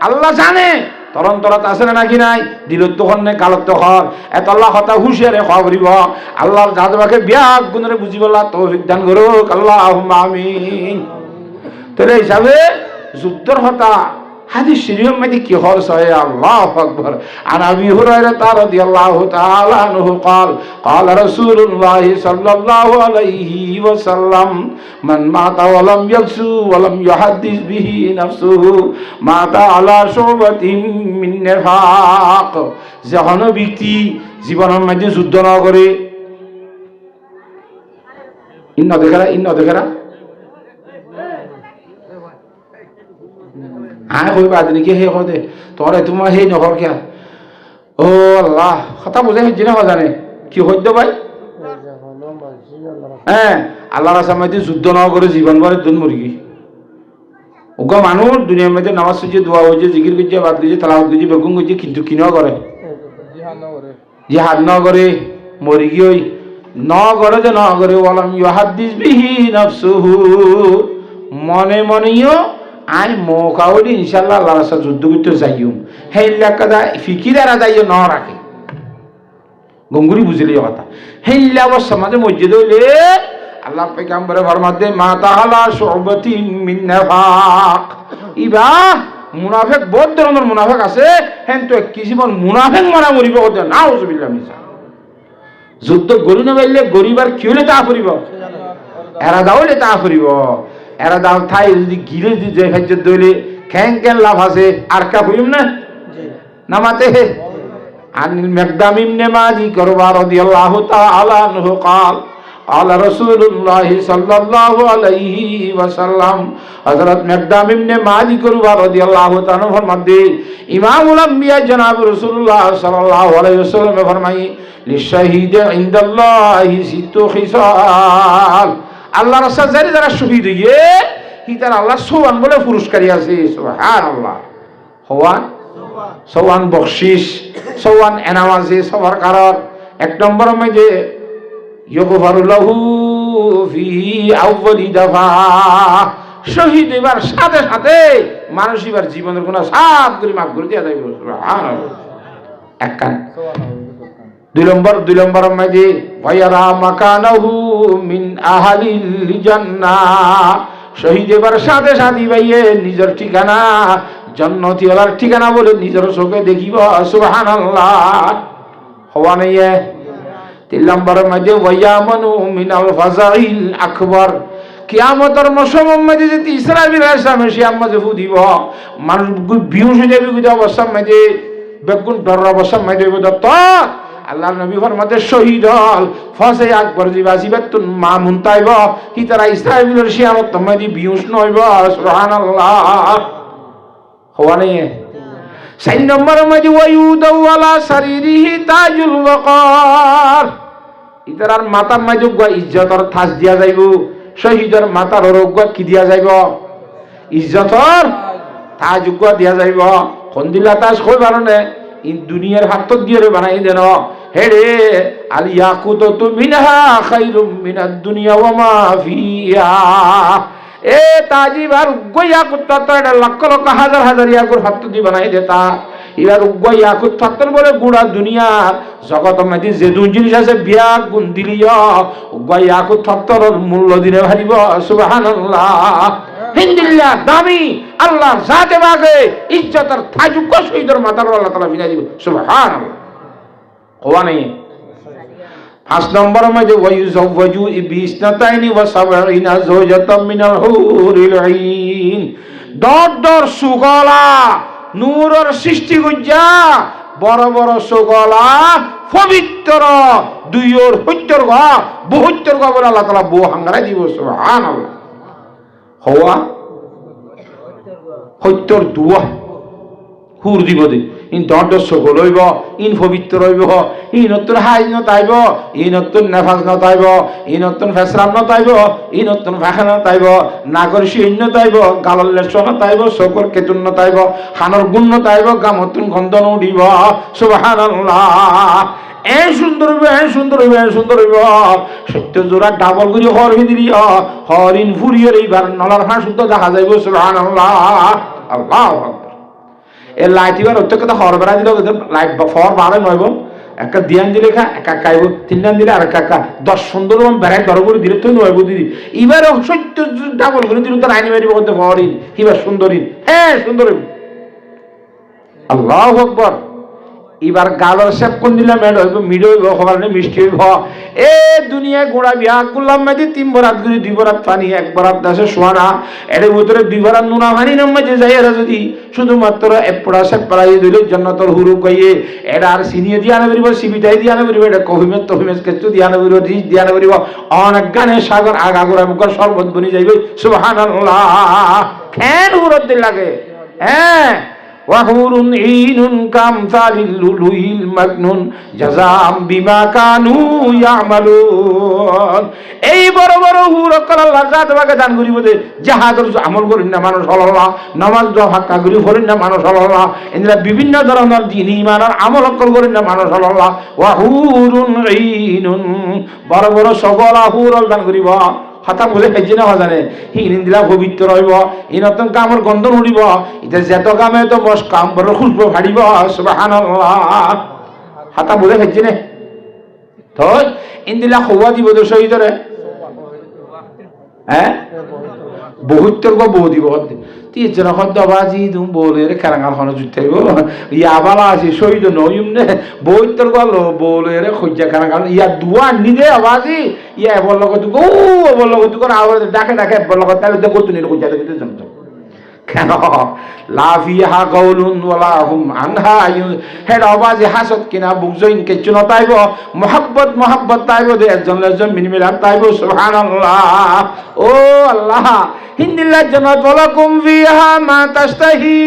S1: আল্লাহ জানে তোর অন্তরত আছে না নাকি নাই দিলত তখন নে কালত তখন এত আল্লাহ কথা হুঁশিয়ারে খাওয়া করিব আল্লাহর জাদবাকে ব্যাগ গুণরে বুঝিবলা তৌফিক দান করুক আল্লাহুম্মা আমিন তাহলে হিসাবে যুদ্ধর কথা হাদিস শরীফের মধ্যে কি হরস হয় আল্লাহু আকবার আন আবি হুরায়রা রাদিয়াল্লাহু তাআলা আনহু قال قال رسول الله صلى الله عليه وسلم من مات ولم يغزو ولم يحدث به نفسه مات على شعبة من نفاق যখন ব্যক্তি জীবনের মধ্যে যুদ্ধ না করে ইন্ন দেখেরা আয় কইবা আদনিকে হে কদে তোরে তোমার হে নকর কিয়া ও আল্লাহ কথা বুঝে হইছে না জানে কি হইত ভাই হ্যাঁ আল্লাহর রাস্তায় যুদ্ধ না করে জীবন ভরে দুন মুরগি ওগো মানুষ দুনিয়ার মধ্যে নামাজ পড়ছে দোয়া হইছে জিকির করছে বাদ করছে তালাওয়াত করছে বেগুন করছে কিন্তু কি না করে জিহাদ না করে মুরগি হই না করে যে না করে ওয়ালাম ইউহাদ্দিস বিহি নাফসুহু মনে মনেও আই মৌকাউলি ইনশাল্লাহ আল্লাহর সাথে যুদ্ধ করতে যাইম হেই লাকাদা ফিকিরারা যাইও না রাখে গঙ্গুরি বুঝিলে কথা হেই লাবস সমাজে মসজিদ হইলে আল্লাহ পয়গম্বরে ফরমাতে মা তাআলা শুবাতি মিন নিফাক ইবা মুনাফিক বহুত ধরনের মুনাফিক আছে হেন তো কিসিমন মুনাফিক মারা মরিব কথা নাউজুবিল্লাহ মিসা যুদ্ধ গরি না বাইলে গরিবার কি হলে তা করিব এরা দাওলে তা করিব এরা দাও থাই যদি গিরে যদি যে খাদ্য দইলে খ্যাং কেন লাভ আছে আর কা কইম না নামাতে আনিল মিকদাম ইবনে মাজি করবা রাদিয়াল্লাহু তাআলা আনহু قال قال رسول الله صلى الله عليه وسلم হযরত মিকদাম ইবনে মাজি করবা রাদিয়াল্লাহু তাআলা ফরমাতে ইমামুল আম্বিয়া জনাব রাসূলুল্লাহ সাল্লাল্লাহু আলাইহি ওয়াসাল্লাম ফরমাই লিশাহিদ ইনদাল্লাহি সিত্তু খিসাল আল্লাহর রাস্তায় যারা যারা শহীদ হইয়ে হিতার আল্লাহ সোয়ান বলে পুরস্কারই আছে সুবহানাল্লাহ হওয়ান সোয়ান বকশিশ সোয়ান এনামাজি সবার কারণ এক নম্বর মধ্যে ইগফারু লাহু ফি আউয়ালি দাফা শহীদ এবার সাথে সাথে মানুষ এবার জীবনের গুনাহ সব করে মাফ করে দেয়া যাবে সুবহানাল্লাহ এক কান দুই নম্বর মধ্যে ওয়ায়ারা মাকানাহু মিন আহলিল জান্নাহ শহীদ এবার সাথে সাথে ভাইয়ে নিজের ঠিকানা জান্নাতি ওয়ালার ঠিকানা বলে নিজের চোখে দেখিব সুবহানাল্লাহ হওয়া নাই তিন নম্বর মধ্যে ওয়ায়ামানু মিনাল ফাজাইল আকবার কিয়ামতের মৌসুমের মধ্যে যদি ইসরাফিল আলাইহিস সালাম এসে আমাদের ফুদিব মানুষ বিহুশ হয়ে যাবে কিন্তু অবস্থার মধ্যে বেগুন ডর অবস্থার মধ্যে তো আল্লাহর নবী ফরমাতে শহীদ হল ফসে আকবর জিবাজিবাতুন মামুন তাইব হিতারা ইসরাফিলের শিয়ামত মধ্যে বিহুশ নইব সুবহানাল্লাহ হওয়া নেই চার নম্বরের মধ্যে ওয়ায়ুদাউ আলা শারীরিহি তাজুল ওয়াকার ইতারার মাথার মধ্যে ইজ্জতর থাস দিয়া যাইব শহীদের মাথার রোগ কি দিয়া যাইব ইজ্জতর তাজ দিয়া যাইব কোন দিলা তাজ কই বারনে ইন দুনিয়ার হাত দিয়ে বানাই দেন হেরে আল ইয়াকুতু মিনহা খায়রুম মিনাদ দুনিয়া ওয়া মা ফিহা এ তাজিবার ইয়াকুত তো এটা লক্ষ লক্ষ হাজার হাজার ইয়াকুত হাত দিয়ে বানাই দেতা এবার ইয়াকুত ফাত্তর বলে গুড়া দুনিয়ার জগতের মধ্যে যে দুই জিনিস আছে বিয়া গুণ দিলিও ইয়াকুত ফাত্তরের মূল্য দিনে ভারিব সুবহানাল্লাহ হিন্দিল্লাহ দামি আল্লাহ জাতে বাগে ইজ্জতের থাজুক শহীদের মাথার আল্লাহ তাআলা বিনা দিব সুবহানাল্লাহ কোয়া নেই পাঁচ নম্বরের মধ্যে ওয়ায়ুজাওয়াজু বিসনাতাইনি ওয়া সাবঈনা যাওজাতাম মিনাল হুরিল আইন দর সুগলা নূরের সৃষ্টি কইয়া বড় বড় সুগলা পবিত্র দুইয়র হত্যর গা বহুত্তর গা বলে আল্লাহ তাআলা বউ হাঙ্গারাই দিব সুবহানাল্লাহ হওয়া সত্যৰ দুয়া সুৰ দিব দে ইন তহঁতৰ চকু লইব ইন পবিত্ৰ ৰইব ই নতুন হাইজ নতাইব ই নতুন নেফাজ নতাইব ই নতুন ফেসরাম নতাইব ই নতুন ভাষা নতাইব নাগর শিন নতাইব গালর লেশ নতাইব চকুৰ কেতুন নতাইব হানৰ গুণ নতাইব গামতুন গন্ধ নউদিব সুবহানাল্লাহ এ সুন্দর হইব এ সুন্দর হইব এ সুন্দর হইব সত্য জোড়া ডাবল করে হর ভিতরি হরিণ ফুরিয়ে এইবার নলার ফাঁ শুদ্ধ দেখা যাইব সুবহানাল্লাহ আল্লাহু আকবার এ লাইট এবার অত কথা হর বেড়া দিল লাইট ফর বাড়ে নইব একটা দিয়ান দিলে খা একা কাইব তিনটান দিলে আর একা 10 সুন্দর বেড়াই দর করে দিলে তুই নইব দিদি এবার সত্য ডাবল করে দিল তার আইনি মারিব করতে হরিণ এবার সুন্দরী হ্যাঁ সুন্দর হইব আল্লাহু আকবার এবার গালর শেপ কোন দিলাম মেড হইব মিড হইব হবার নেই মিষ্টি হইব এ দুনিয়া গোড়া বিয়া করলাম মাঝে 3 বরাত করে 2 বরাত পানি 1 বরাত দাসে সোয়ানা এর ভিতরে 2 বরাত নুনা পানি নাম মাঝে যাইরা যদি শুধুমাত্র একপড়া শেপ পড়াই দিল জান্নাতের হুরু কইয়ে এটা আর সিনিয়ে দিয়া না বলিব সিবিটাই দিয়া না বলিব এটা কহিমেত তহিমেত কিছু দিয়া না বলিব ডিস দিয়া না বলিব অনেক গানে সাগর আগাগোড়া মুখ শরবত বনি যাইবে সুবহানাল্লাহ কেন হুরত লাগে হ্যাঁ وحور عين كامثال اللؤلؤ المكنون جزاء بما كانوا يعملون এই বড় বড় হুর কল আল্লাহ জাত বাকে দান করিব দে জাহাদর আমল করিন না মানুষ আল্লাহ নামাজ দোয়া হাক্কা করি করিন না মানুষ আল্লাহ ইনরা বিভিন্ন ধরনের দ্বীন ঈমানের আমল করিন না মানুষ আল্লাহ ওয়াহুরুন ঈনুন বড় বড় সকল হুর দান করিব হতা বলে হেজি না জানে হিরিন দিলা পবিত্র হইব ই নতুন কামর গন্ধ উড়িব এটা যেত কামে তো বস কাম বড় খুশবু ফাড়িব সুবহানাল্লাহ হতা বলে হেজি নে তো ইন্দিলা খোয়া দিব তো শহীদরে হ্যাঁ বহুতর গো বহু দিব তি জরখত দবাজি দুম বলের কারাঙ্গাল হন জুতাইব ইয়া বালা আছে শহীদ নয়ুম নে বহুতর গো বলের খজ্জা কারাঙ্গাল ইয়া দুয়া নিদে আবাজি ইয়া বল কত গো বল কত কোন আওয়াজ ডাকে ডাকে বল কত তাহলে তো কত নিল খজ্জা দেখতে জানতো কেন লা ফিহা গাউলুন ওয়ালা হুম আনহা হেড আওয়াজে হাসত কিনা বুকজইন কে চুন তাইব মোহাব্বত তাইব দে একজন মিনিমিলা তাইব সুবহানাল্লাহ ও আল্লাহ হিন্দিল্লাহ জান্নাত ওয়ালাকুম ফিহা মা তাশতাহি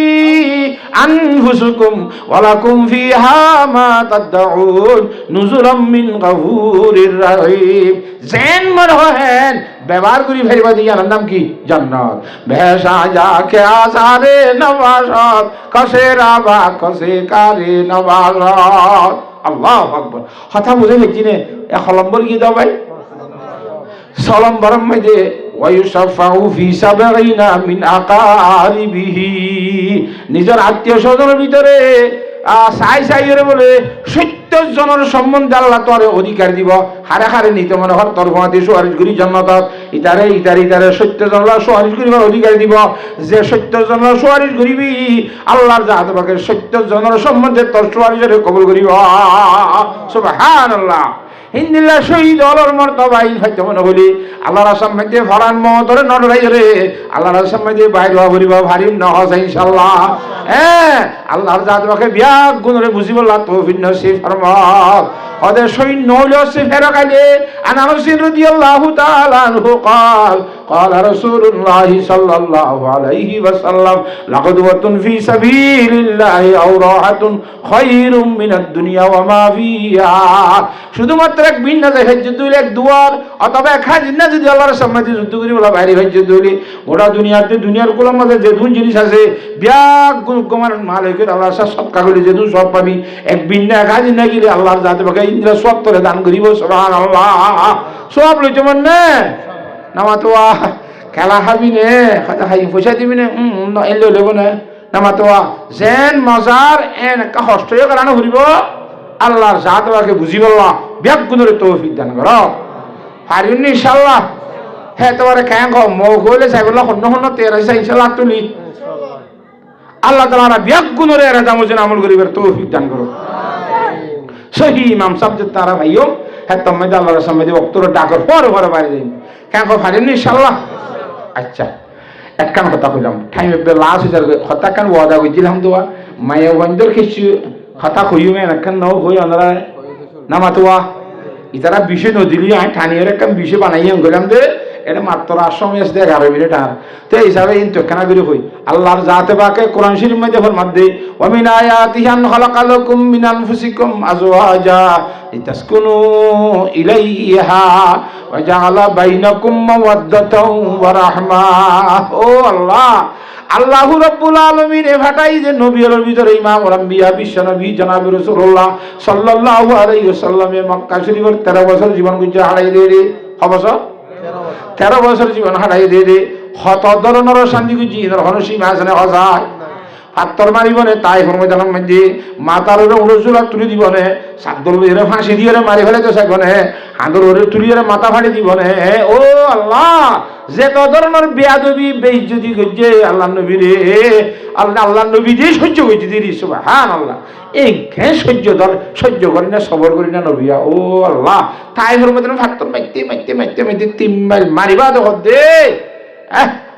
S1: আনফুসুকুম ওয়ালাকুম ফিহা মা তাদউন নুজুরাম মিন গাফুরির রহিম জেন মর হেন ব্যবহার করি ফেরিবা দিয়া নাম কি জান্নাত ভেসা যাকে আসারে নওয়াজত কসে রাবা কসে কারে নওয়াজত আল্লাহু আকবার কথা বুঝে গেছিনে এ খলম্বর কি দাও ভাই সালাম বরম মধ্যে ওয়ায়ুশাফাউ ফি সাবঈনা মিন আকারিবিহি নিজের আত্মীয় স্বজনের ভিতরে সাই বলে 70 জনের সম্বন্ধে আল্লাহ তোরে অধিকার দিব হারে হারে নিতে মনে হর তোর ভাতে সুয়ারিশ করি জান্নাতত ইতারে 70 জন সুয়ারিশ করিবার অধিকার দিব যে 70 জন সুয়ারিশ করিবি আল্লাহর জাহাত পাকের 70 জনের সম্বন্ধে তোর সুয়ারিশরে কবুল করিব সুবহানাল্লাহ হিন্দিল্লা শহীদ অলর মর্তবা ইন হইতে মনে বলি আল্লাহর সামনে ফরান মহতরে নড়াই রে আল্লাহর সামনে বাইর হওয়া বলিবা ভারী নহস ইনশাআল্লাহ হ্যাঁ আল্লাহর জাত বাকে বিয়া গুণরে বুঝিবলা তৌফিক নসিব ফরমাও ওদের সৈন্য হইল সে ফেরকাইলে আনাস রাদিয়াল্লাহু তাআলা আনহু قال رسول الله صلى الله عليه وسلم لغدوة في سبيل الله أو راحة خير من الدنيا وما فيها শুধুমাত্র এক বিনা যায় হজ্জত হইলে এক দুয়ার অথবা এক হাজিনা যদি আল্লাহর সামনে যুদ্ধ করি বলা বাইরে হজ্জত হইলে গোটা দুনিয়াতে দুনিয়ার কুলার মধ্যে যে দুন জিনিস আছে ব্যাগ গুমার মালিকের আল্লাহর সাথে সৎকা করলে যে সব পাবি এক বিনা এক হাজিনা গেলে আল্লাহর জাতে বাকে ইন্দ্রা সব তোরে দান করিব সুবহানাল্লাহ সব লইতে মন না নামাতোয়া খেলা খাবি নে খাতা খাই পয়সা দিবি নে এলে লেব না নামাতোয়া যেন মজার এন একটা হস্তয় কারণে ঘুরিব আল্লাহর জাত বাকে বুঝিবল্লা ব্যাগ গুণরে তৌফিক দান কর পারিনি ইনশাআল্লাহ হ্যাঁ তোমার কেন মৌ হইলে চাইবল্লা হন্য তেরা ইনশাআল্লাহ তুলি আল্লাহ তাআলা ব্যাগ গুণরে এর দামজন আমল করিবার তৌফিক দান করো সহি ইমাম সাহেব যে তারা ভাইও হ্যাঁ তুমি আল্লাহর সামনে বক্তব্য ডাকর পরে পরে বাইরে যাই কেন পারিনি ইনশাআল্লাহ আচ্ছা একখান কথা কইলাম টাইম লাস্ট হয়ে কথা কান ওয়াদা কইছিলাম তো মায়া বন্ধর কিছু কথা কইমে একখান নাও হই আমরা নামাতোয়া ইতারা বিষয় নদিলি আই ঠানিয়ের একখান বিষয় বানাইয়া গেলাম দে এটা মাত্র 8 মিনিট থেকে 11 মিনিট আর তো এই হিসাবে ইন্তখানা করে কই আল্লাহর জাতে পাকে কোরআন শরীফ মধ্যে ফরমাত দে ওয়া মিন আয়াতিহি আন খালাকালাকুম মিন আনফুসিকুম আজওয়াজা লিতাসকুনু ইলাইহা ওয়া জাআলা বাইনাকুম মাওয়াদ্দাতাও ওয়া রাহমা। ও আল্লাহ, আল্লাহু রাব্বুল আলামিন এ ভাটাই যে নবীর ভিতরে ইমামুল আম্বিয়া বিশ্বনবী জনাব রাসূলুল্লাহ সাল্লাল্লাহু আলাইহি ওয়াসাল্লামে মক্কা শরীফের 13 বছর জীবন গুজা হারাই দিয়ে রে। কবছর 13 বছর জীবন হারাই দিয়ে রে। হত ধরনের শান্তি গুজি হনসি মাসনে হজায় পাত্তর মারিবনে তাই ফরমাইতাম মধ্যে মাতার উড়জুলা তুলি দিবনে সাদল এর ফাঁসি দিয়ে মারি ফেলে তো সাইবনে হাঁদর ওরে তুলিয়ে মাথা ফাড়ি দিবনে। ও আল্লাহ, যে তো ধরনের বেয়াদবি বেইজ্জতি করছে আল্লাহ নবী রে, আল্লাহ নবী দিয়ে সহ্য করছে দিদি সুবহানাল্লাহ। এই ঘে সহ্য করি না, সবর করি না নবিয়া। ও আল্লাহ, তাই ফরমাইতাম ফাত্তর মাইতে মাইতে মাইতে মাইতে 3 মাইল মারিবা দেখো দে।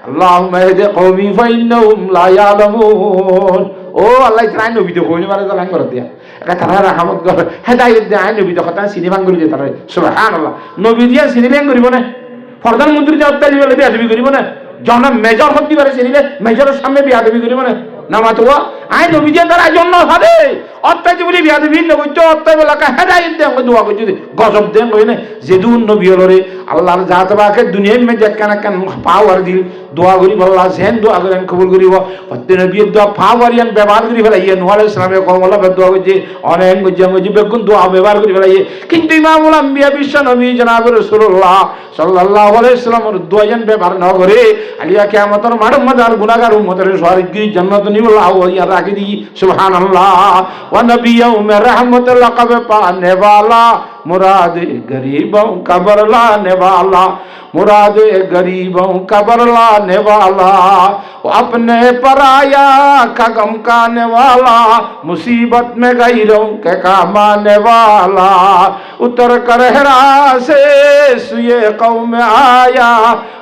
S1: আল্লাহুম্মা ইহদি কওমি ফাইন্নাহুম লা ইয়ালামুন। ও আল্লাহ, তাই নবী তো কইনি মারে জালান করে দিয়া এটা তারা রাহমত করে হেদায়েত দেয়। নবী তো কথা সিনেমা করি যে তারা সুবহানাল্লাহ। নবী দিয়া সিনেমা করিব না, প্রধানমন্ত্রী যে অত্যাচার বলে বিয়াদবি করিব না, জন মেজর হতে পারে সিনেমা মেজরের সামনে বিয়াদবি করিব না নামাতো আই নবী দিয়া তারা জন্য হবে অত্যাচার বলি বিয়াদবি ন কইতো অত্যাচার এলাকা হেদায়েত দেয় দোয়া কই যদি গজব দেন কই না যে দুন নবী হলরে আল্লাহর জাত বাকে দুনিয়ার মে যেখানে কেন পাওয়ার দিল দোয়া করি আল্লাহ সেন দোয়া করেন কবুল করিব। প্রত্যেক নবীর দোয়া পাওয়ারিয়ান ব্যবহার করি ফেলাইয়ে নূহ আলাইহিস সালামে কমলা দোয়া কইছে অনেক গজি বেগুন দোয়া ব্যবহার করি ফেলাইয়ে। কিন্তু ইমামুল আম্বিয়া বিশ্ব নবী জনাব রাসূলুল্লাহ সাল্লাল্লাহু আলাইহি সাল্লামের দোয়া যেন ব্যবহার না করে আলিয়া কিয়ামতের মাঠ ময়দান গুনাহগার উম্মতের সওয়ারিগি জান্নাত নিবল্লাহ ওয়া রাখি দি সুবহানাল্লাহ। ওয়া নবিয়্যুম রাহমাতুল লাকাব পানে वाला मुराद गरीबों का बरलाने वाला मुराद गरीबों का बरलाने वाला अपने पराया का गम काने वाला मुसीबत में गैरों के काम आने वाला उतर कर हेरा से सुए कौम में आया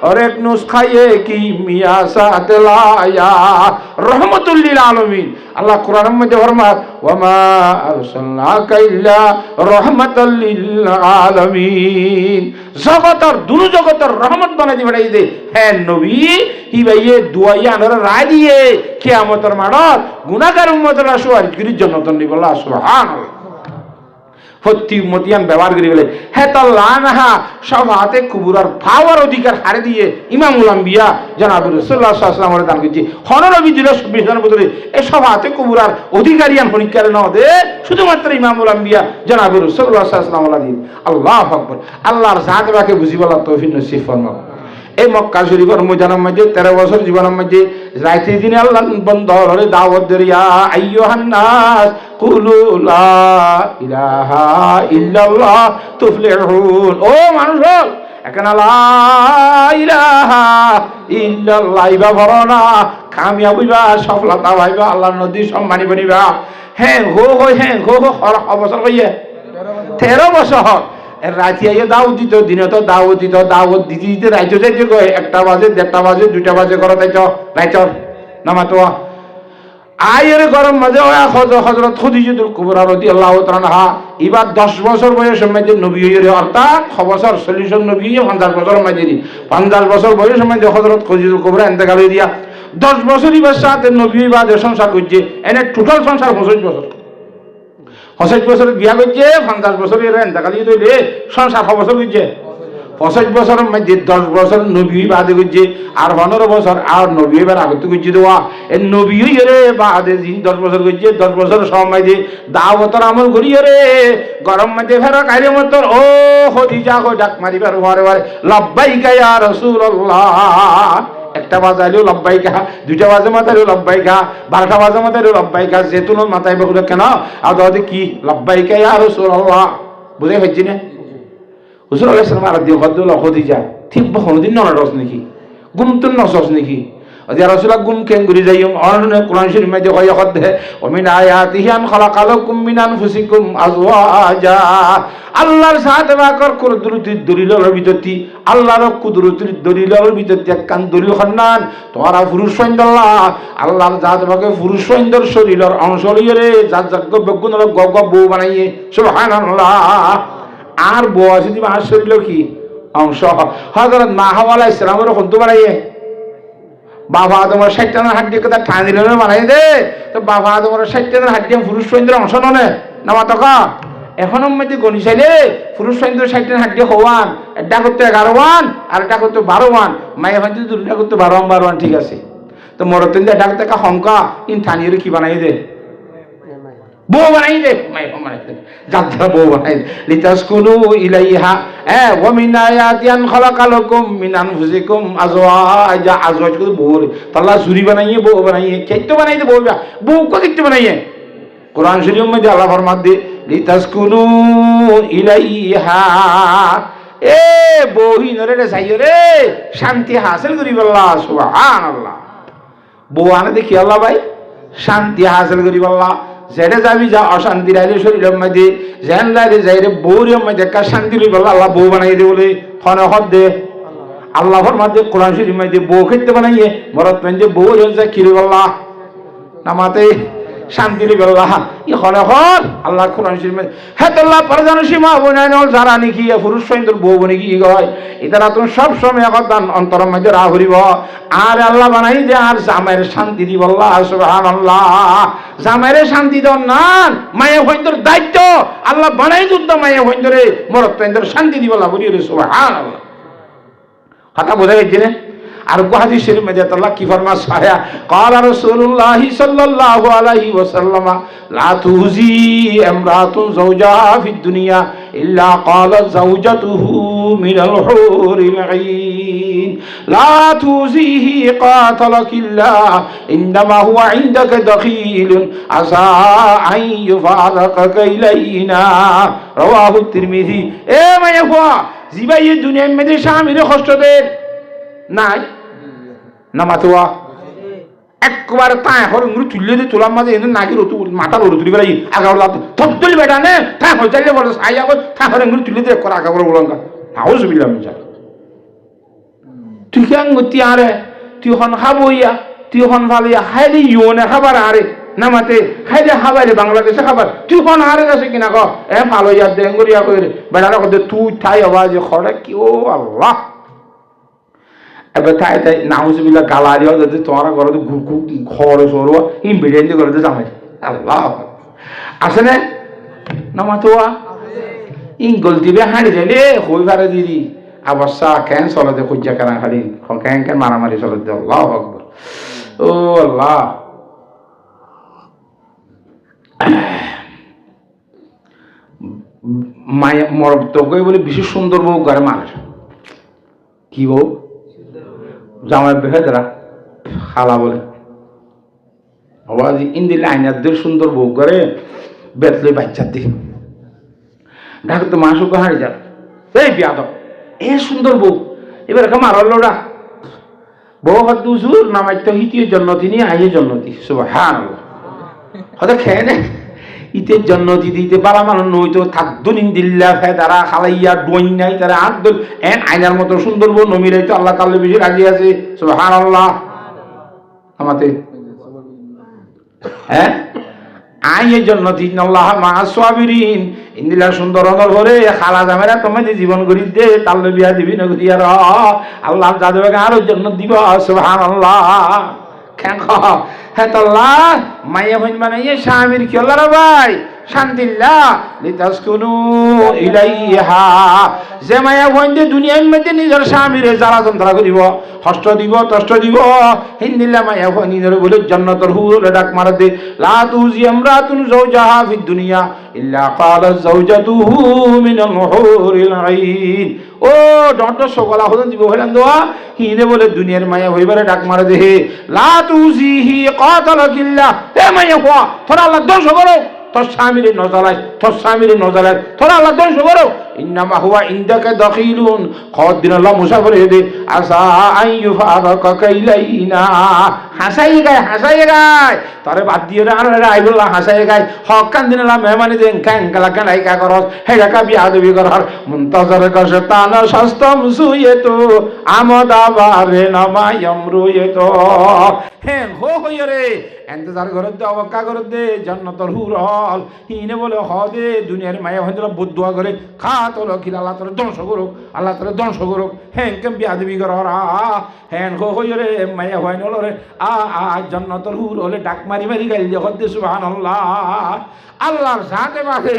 S1: और एक नुस्खा ये की मिया साथ लाया रहमतुल लिल आलमीन। अल्लाह कुरान में फरमाता वमा अरसलनाका इल्ला रहमतल लिल आलमीन। जगतर दुनु जगतर रहमत बना दी बड़ाई दे है नबी ही भाई दुआया नर राय दिए कियामतर माडर गुनाहगार उम्मतर सुवारिश करी जन्नतन निबल्ला सुबहानाल्लाह। সত্যি মতিয়ান ব্যবহার করে গেলে হ্যাঁ তার লানাহা সবাতে কুবুরার পাওয়ার অধিকার হারে দিয়ে ইমামুল আম্বিয়া জনাব রাসূলুল্লাহ সাল্লাল্লাহু আলাইহি ওয়াসাল্লাম দান করছে হনরবি দিল 26 জনের ভিতরে এই সবাতে কুবুরার অধিকারিয়ান হনিকার না দে শুধুমাত্র ইমামুল আম্বিয়া জনাব রাসূলুল্লাহ সাল্লাল্লাহু আলাইহি ওয়াসাল্লাম। আল্লাহু আকবার। আল্লাহর জাত বাকে বুঝিবালা তৌফিক নসিব ফরমাও। এই মক্কা শরীফের ময়দানের মধ্যে 13 বছর জীবনের মধ্যে রাতে দিনে আল্লাহ বন্দরে দাওয়াত দেয়া আইয়ুহান নাস কুলু লা ইলাহা ইল্লাল্লাহ তুফলিহুন। ও মানুষ এখানে লা ইলাহা ইল্লাল্লাহ ইবা ভরনা কামিয়াব হইবা সফলতা পাইবা আল্লাহর নদী সম্মানী বনিবা। হ্যাঁ হো হ্যাঁ হো বছর কইয়ে 13 বছর রাতে আইয়ে দাওয়াত দিত দিনে তো দাওয়াত দিত দাওয়াত দিতে দিতে রাইতে যাইতে কয় 1টা বাজে 1:30টা বাজে 2টা বাজে করে তাইছ রাইচর নামাতো আয়ের গরম মাঝে ওয়া হযরত খাদিজাতুল কুবরা রাদিয়াল্লাহু তাআলা আনহা এবার 10 বছর বয়সের মধ্যে নবী হইরে অর্থাৎ 6 বছর 40 নবী 50 বছর মধ্যে 50 বছর বয়সের মধ্যে হযরত খাদিজাতুল কুবরা ইন্তেকাল হয়ে দিয়া 10 বছর ইবার সাথে নবী বাদে সংসার করছে এনে টোটাল সংসার 25 বছর 25 বছর বিয়া করছে 50 বছর এর ইন্তেকাল হয়ে দইলে সংসার 6 বছর করছে 25 বছরের মধ্যে 10 বছর নবী বাদে করছে আর 15 বছর আর নবী এবার আগত করছে দেওয়া এই নবী রে বাদে 10 বছর করছে 10 বছর সময় দিয়ে দাওয়াতের আমল করি রে গরম মধ্যে ফেরা কাইরে মত ও খাদিজা কো ডাক মারিবার ওয়ারে ওয়ারে লাব্বাইকা ইয়া রাসূলুল্লাহ। 1টা বাজাইলেও লব্বাইকা 2টা বাজে মাথায়ও লব্বাইকা 12টা বাজে মাথায়ও লব্বাইকা যেতুন মাথায় বলে কেন আর দাদি কি লব্বাইকা ইয়া রাসূলুল্লাহ বুঝে হচ্ছে না হুজুর আলাইহিস সালাম আর দিও গদুল খাদিজা ঠিক বহুদিন না রস নাকি গুমতুন নসস নাকি ইয়া রাসূলুল্লাহ গুম কেন গুরি যাইম অরনে কোরআন শরীফ মধ্যে কয় কদে ও মিন আয়াতিহি আন খালাকালাকুম মিন আনফুসিকুম আজওয়াজা। আল্লাহর সাথে বাকর কুদরতির দলিলের ভিতরতি আল্লাহর কুদরতির দলিলের ভিতরতি একখান দলিল খান্নান তোমারা পুরুষ সৈন্দাল্লাহ আল্লাহর জাত বাকে পুরুষ সৈন্দর শরীরের অংশ লইরে জাত জাত বেগুন গগ বউ বানাইয়ে সুবহানাল্লাহ। আর বউ আছে দিবা আর শরীর কি অংশ হযরত মা হাওয়া আলাইহিস সালামের কত বানাইয়ে বাবা আদমের 60 টানের হাড্ডি কথা ঠান দিলে বানাই দে তো বাবা আদমের 60 টানের হাড্ডি পুরুষ সৈন্যের অংশ ননে না মাতকা এখন মধ্যে গণি চাইলে পুরুষ সৈন্য 60 টানের হাড্ডি হওয়ান এটা করতে 11 ওয়ান আর এটা করতে 12 ওয়ান মায়ে ভাই দুটা করতে 12 ওয়ান ঠিক আছে তো মরতেন দে ডাকতে কা হংকা ইন থানিয়ে কি বানাই দে বউ বানাই দে মাই বানাই দে যাত্রা বউ বানাই লিতাসকুনু ইলাইহা ওয়া মিন আয়াতিয়ান খালাকালাকুম মিন আনফুসিকুম আজওয়াজা আজওয়াজ কো বউ তাআলা জুরি বানাইয়ে বউ বানাইয়ে কেতো বানাই দে বউ কো কিতে বানাইয়ে কুরআন শরীফ মধ্যে আল্লাহ ফরমাত দে লিতাসকুনু ইলাইহা বউ হিনরে রে যাইও রে শান্তি হাসিল করি আল্লাহ সুবহানাল্লাহ বউ আনে দেখি আল্লাহ ভাই শান্তি হাসিল করি আল্লাহ যেটা যাবি যা অশান্তি রাইলে শরীরের মধ্যে যেন রাইলে যাইরে বউরের মধ্যে একটা শান্তি রইব আল্লাহ বউ বানাই দে বলে ফনে হদ দে আল্লাহর মধ্যে কোরআন শরীফের মধ্যে বউ খেতে বানাইয়ে মরত মধ্যে বউ যা কি রইব আল্লাহ নামাতে শান্তি রইব আল্লাহ ই হনে হদ আল্লাহ কোরআন শরীফের মধ্যে হ্যাঁ আল্লাহ পরজানো সীমা বনাইনল যারা নাকি পুরুষ সৈন্যর বউ বনে কি হয় এটারা তুমি সব সময় একদান অন্তরের মধ্যে রাহ করিব আর আল্লাহ বানাই দে আর জামাইয়ের শান্তি দিব আল্লাহ সুবহানাল্লাহ জামাইয়ের শান্তি দেন না মায়ে হইন্দর দায়িত্ব আল্লাহ বানাই দুদ্ধ মায়ে হইন্দরে মরত হইন্দর শান্তি দিব আল্লাহ বলি রে সুবহানাল্লাহ কথা বোঝা গেছে না আর কো হাদিস শরীফ মধ্যে আল্লাহ কি ফরমাস আয়া قال রাসূলুল্লাহ সাল্লাল্লাহু আলাইহি ওয়াসাল্লাম লা তুজি ইমরাতুন যাওজাহা ফিদ দুনিয়া ইল্লা ক্বালাত যাওজাতুহু মিনাল হুরিল আইন লা তুজিহি কাতালাকিল্লাহ ইনমা হুয়া ইনদাকা দাখিলুন আসা আন ইউফারাকা ইলাইনা রাওয়াহু তিরমিজি মায়া হুয়া জিবাই দুনিয়ার মধ্যে স্বামীর কষ্ট দেন নাই নামাতোয়া একবার তাই হর মুরু তুললে দে তোলার মাঝে এনে নাগির ওতু মাথা ওর তুলি বেলাই আগার লাত থপতলি বেটা নে তাই হল চাইলে বড় আইয়া গো তাই হর মুরু তুললে দে করা আগার বলঙ্গা নাউজ বিল্লাহ মিজা তুই কেন গতি আরে তুই হন খাবইয়া তুই হন ভালিয়া হাইলি ইওনে খাবার আরে নামাতে খাইলে খাবারে বাংলাদেশে খাবার তুই হন আরে আছে কিনা ক ভালো ইয়া দেঙ্গরিয়া কইরে বেড়ারা কদে তুই ঠাই আওয়াজ খড়া কি ও আল্লাহ এবার তাই তাই নাউজুবিল্লাহ গালারিও যদি তোমার ঘরে ঘরে সরো ইন বিরিয়ানি করে জামাই আল্লাহ আসে না নামাতোয়া ইন গলতি বে হাঁড়ি যাইলে হই পারে দিদি আবাসা কেন চলতে খুঁজা কেন খালি কেন কেন মারামারি চলতে আল্লাহ আকবার ও আল্লাহ মায়া মরব তো বলে বেশি সুন্দর বউ ঘরে মানুষ কি বউ জামাই বেহেদরা খালা বলে আওয়াজি ইন্দিলে আইনাদের সুন্দর বউ করে বেতলে বাচ্চা দি ঢাকা তো মাসুকে হারিয়ে যাবে এই বিয়াদব এ সুন্দর বউ এবার এরকম আর লোড়া বউ হত উজুর নামাইতে হিতিয়ে জন্নতি নিয়ে আইয়ে জন্নতি সুবহানাল্লাহ হয়তো খেয়ে নে ইতের জন্নতি দিতে পারা মানুষ নইতো থাকদুন ইন্দিল্লা ফেদারা খালাইয়া ডোই নাই তারা আদল এন আয়নার মতো সুন্দর বউ নমিরাই তো আল্লাহ কাল্লে বেশি রাজি আছে সুবহানাল্লাহ আমাতে হ্যাঁ আইয়ে জন্নতি আল্লাহ মা সাবিরিন ইন্দিলা সুন্দর অনর করে খালা জামেরা তোমাদের জীবন গরি দে তাল্লে বিয়া দিবি না গরি আর আল্লাহ যাদেরকে আরো জন্নত দিব সুবহানাল্লাহ কেন হ্যাঁ তো আল্লাহ মাইয়া হইন বানাইয়ে স্বামীর কি আল্লাহ রে ভাই শান্তিল্লাহ লিতাসকুনু ইলাইহা যে মায়া হইন দে দুনিয়ার মধ্যে নিজের স্বামীর জ্বালা যন্ত্রণা করিব কষ্ট দিব কষ্ট দিব হিন্দিল্লা মায়া হইন নিজের বলে জান্নাতুল হুর ডাক মারা দে লা তুজি ইমরাতুন যাওজাহা ফিদ দুনিয়া ইল্লা ক্বালাত যাওজাতুহু মিনাল হুরিল আইন ও ডন্ট সকলা হদন দিব হইলাম দোয়া হিনে বলে দুনিয়ার মায়া হইবারে ডাক মারা দে লা তুজিহি কাতালাকিল্লাহ এ মায়া হওয়া তোরা আল্লাহ ধ্বংস করো তোর স্বামীর নজরায় তোর স্বামীর নজরায় তোরা আল্লাহ ধ্বংস করো ইন্নামা হুয়া ইনদাকা দাখিলুন কদিন আল্লাহ মুসাফির হেদে আসা আইয়ুফারাকা ইলাইনা হাসাই গায় তারে বাদ দিয়ে আর আইবুল্লাহ হাসাই গায় হক কান দিন আল্লাহ মেহমানি দেন কান কালা কালাই কা করস হেডা কা বিয়াদবি করর মুনতাজার কাশ তানা শাস্তম সুয়েতো আমদাবারে নামায়ামরুয়েতো হে হইরে এন্তজার করত দে অবকা করত দে জান্নাতুল হুর হল হিনে বলে হ দে দুনিয়ার মায়া হইন্দলা বদদুয়া করে খা বিরাট হলো কি আল্লাহ তাআলা ধ্বংস করুক, আল্লাহ তাআলা ধ্বংস করুক। হ্যাঁ কেম বিয়াদবি করা হ্যাঁ হই রে মাইয়া হয় নল রে জান্নাতুল হুর হলে ডাক মারি মারি গাইল যে সুবহানাল্লাহ। আল্লাহর সাথে বাসে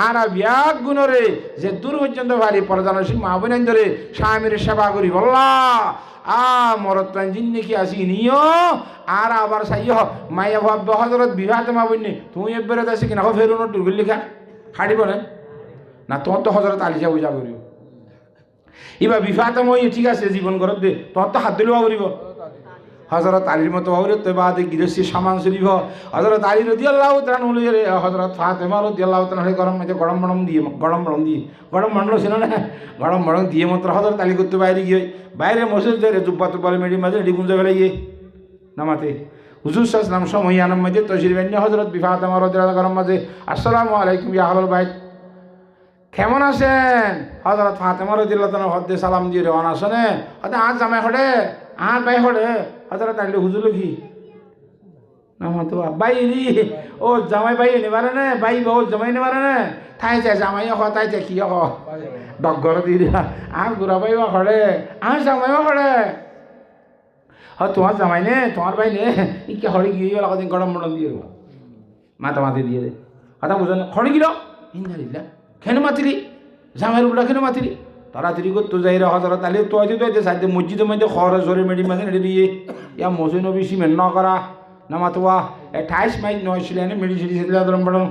S1: আর বিয়াক গুণরে যে দূর পর্যন্ত ভারী পর্দানসী মা বোন ধরে স্বামীর সেবা করি বল্লা মরত জিন্নি কি আসি নিও আর আবার চাই মাইয়া ভাব হজরত বিবাহ মা বোন তুমি এবারে আছে কিনা ফেরুন টুরগুল লিখা খাড়িব না তোর তো হজরত আলিশা বুঝা করিব এবার বিবাহ মই ঠিক আছে জীবন করত দে তোর তো হাত দিলেও করিব হজরত আলীর মতো হরে তো বাদে গৃহস্থী সামান শরীফ হজরত আলী রাদিয়াল্লাহু তাআলা হলে হজরত ফাতেমা রাদিয়াল্লাহু তাআলা গরম মধ্যে গরম ছিল না গরম বড়ম দিয়ে মাত্র হজরত আলী করতে বাইরে গিয়ে বাইরে মসজিদ যায় জুব্বা তুব্বালে মেডি মাঝে এটি গুঞ্জে ফেলে গিয়ে নামাতে হুজুর সাল্লাল্লাহু সময় আনার মধ্যে তশরিফ এনে হজরত ফাতেমা রাদিয়াল্লাহু গরম মাঝে আসসালামু আলাইকুম ইয়া আহলাল বাইত কেমন আছেন? হজরত ফাতেমা রাদিয়াল্লাহু তাআলা হদ্দে সালাম দিয়ে রওনা আসনে হতে আজ জামাই হড়ে আর বাই হড়ে হজরত আলী হুজুর কি নামা তো বাই রি ও জামাই বাই নেবারে না বাই বহু জামাই নেবারে না ঠাই চাই জামাই তাই চাই কি ডগর দি আর গুড়া বাই হড়ে আর জামাইও হড়ে তোমার জামাই নে তোমার বাই নে ইকে হড়ি গিয়ে দিন গরম মরম দিয়ে মাথা মাথি দিয়ে দে কথা বুঝো না হড়ি গিল ইন্দারিল্লা কেন মাতিলি জামাইয়ের উপরা কেন মাতিলি তাড়াতাড়ি করতো যাই রে হজরত আলী তো আছে তো সাইডে মসজিদের মধ্যে খরচ জোরে মেডি মাঝে নেড়ে দিয়ে ইয়া মসি নবী সিমেন্ট ন করা না মাতোয়া 28 মাইল নয় ছিলেন মেডি সিডি ছিল দরম বড়ম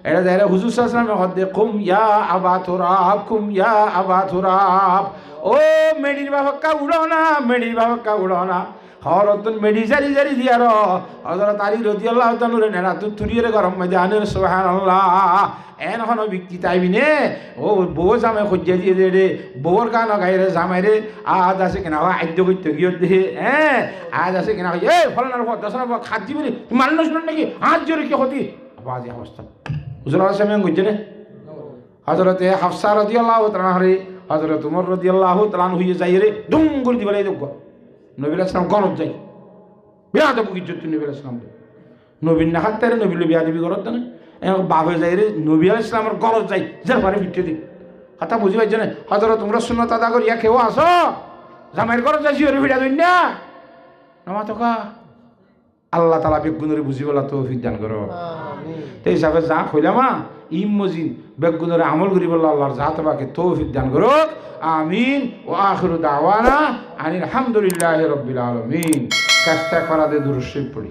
S1: এটা যাই রে হুজুর সাল্লাল্লাহু হদ্দে কুম ইয়া আবা তুরাব কুম ইয়া আবা তুরাব ও মেডির বাবা উড়ো না মেডির বাবা উড়ো না হরতন মেডি জারি জারি দিয়ার হযরত আলী রাদিয়াল্লাহু তাআলা নেনা তু তুরিয়ে গরম মধ্যে আনের সুবহানাল্লাহ এন হন ব্যক্তি তাইবি নে ও বউ জামাই খুঁজে দিয়ে দে রে বউর গান গাইরে জামাই রে আজ আছে কিনা আদ্য করতে গিয়ে দে হ্যাঁ আজ আছে কিনা এ ফলনার পর দশনার পর খাদ দিবি মানুষ নাকি আজ জোরে কি হতি আবাজ অবস্থা হুজুর সামনে গুজে রে হযরতে হাফসা রাদিয়াল্লাহু তাআলা রে হযরত উমর রাদিয়াল্লাহু তাআলা হইয়ে যাই রে দুম করে দিবালে দেখো নবী আলাইহিস সালাম গনত যাই বিয়াদ বুকিজ্জত নবী আলাইহিস সালাম নবীর না হাতে নবী বিয়াদবি করত না বাপে যাই রে নবী আলাইহিস সালামের গলত যাই যার পারে ভিটে দি কথা বুঝি পাইছ না হযরত তোমরা সুন্নাত আদা করিয়া কেউ আসো জামাইয়ের গলত যাই ওরে ভিড়া দইন না নামা তো কা আল্লাহ তাআলা বেগুনরে বুঝি বলা তৌফিক দান করো আমিন এই হিসাবে যা কইলামা ইমজিন বেগুনরে আমল করি বলা আল্লাহর জাত বাকে তৌফিক দান করো আমিন ওয়া আখিরু দাওয়ানা আনিল হামদুলিল্লাহি রাব্বিল আলামিন কাজটা করা দে দুরূদ শরীফ পড়ি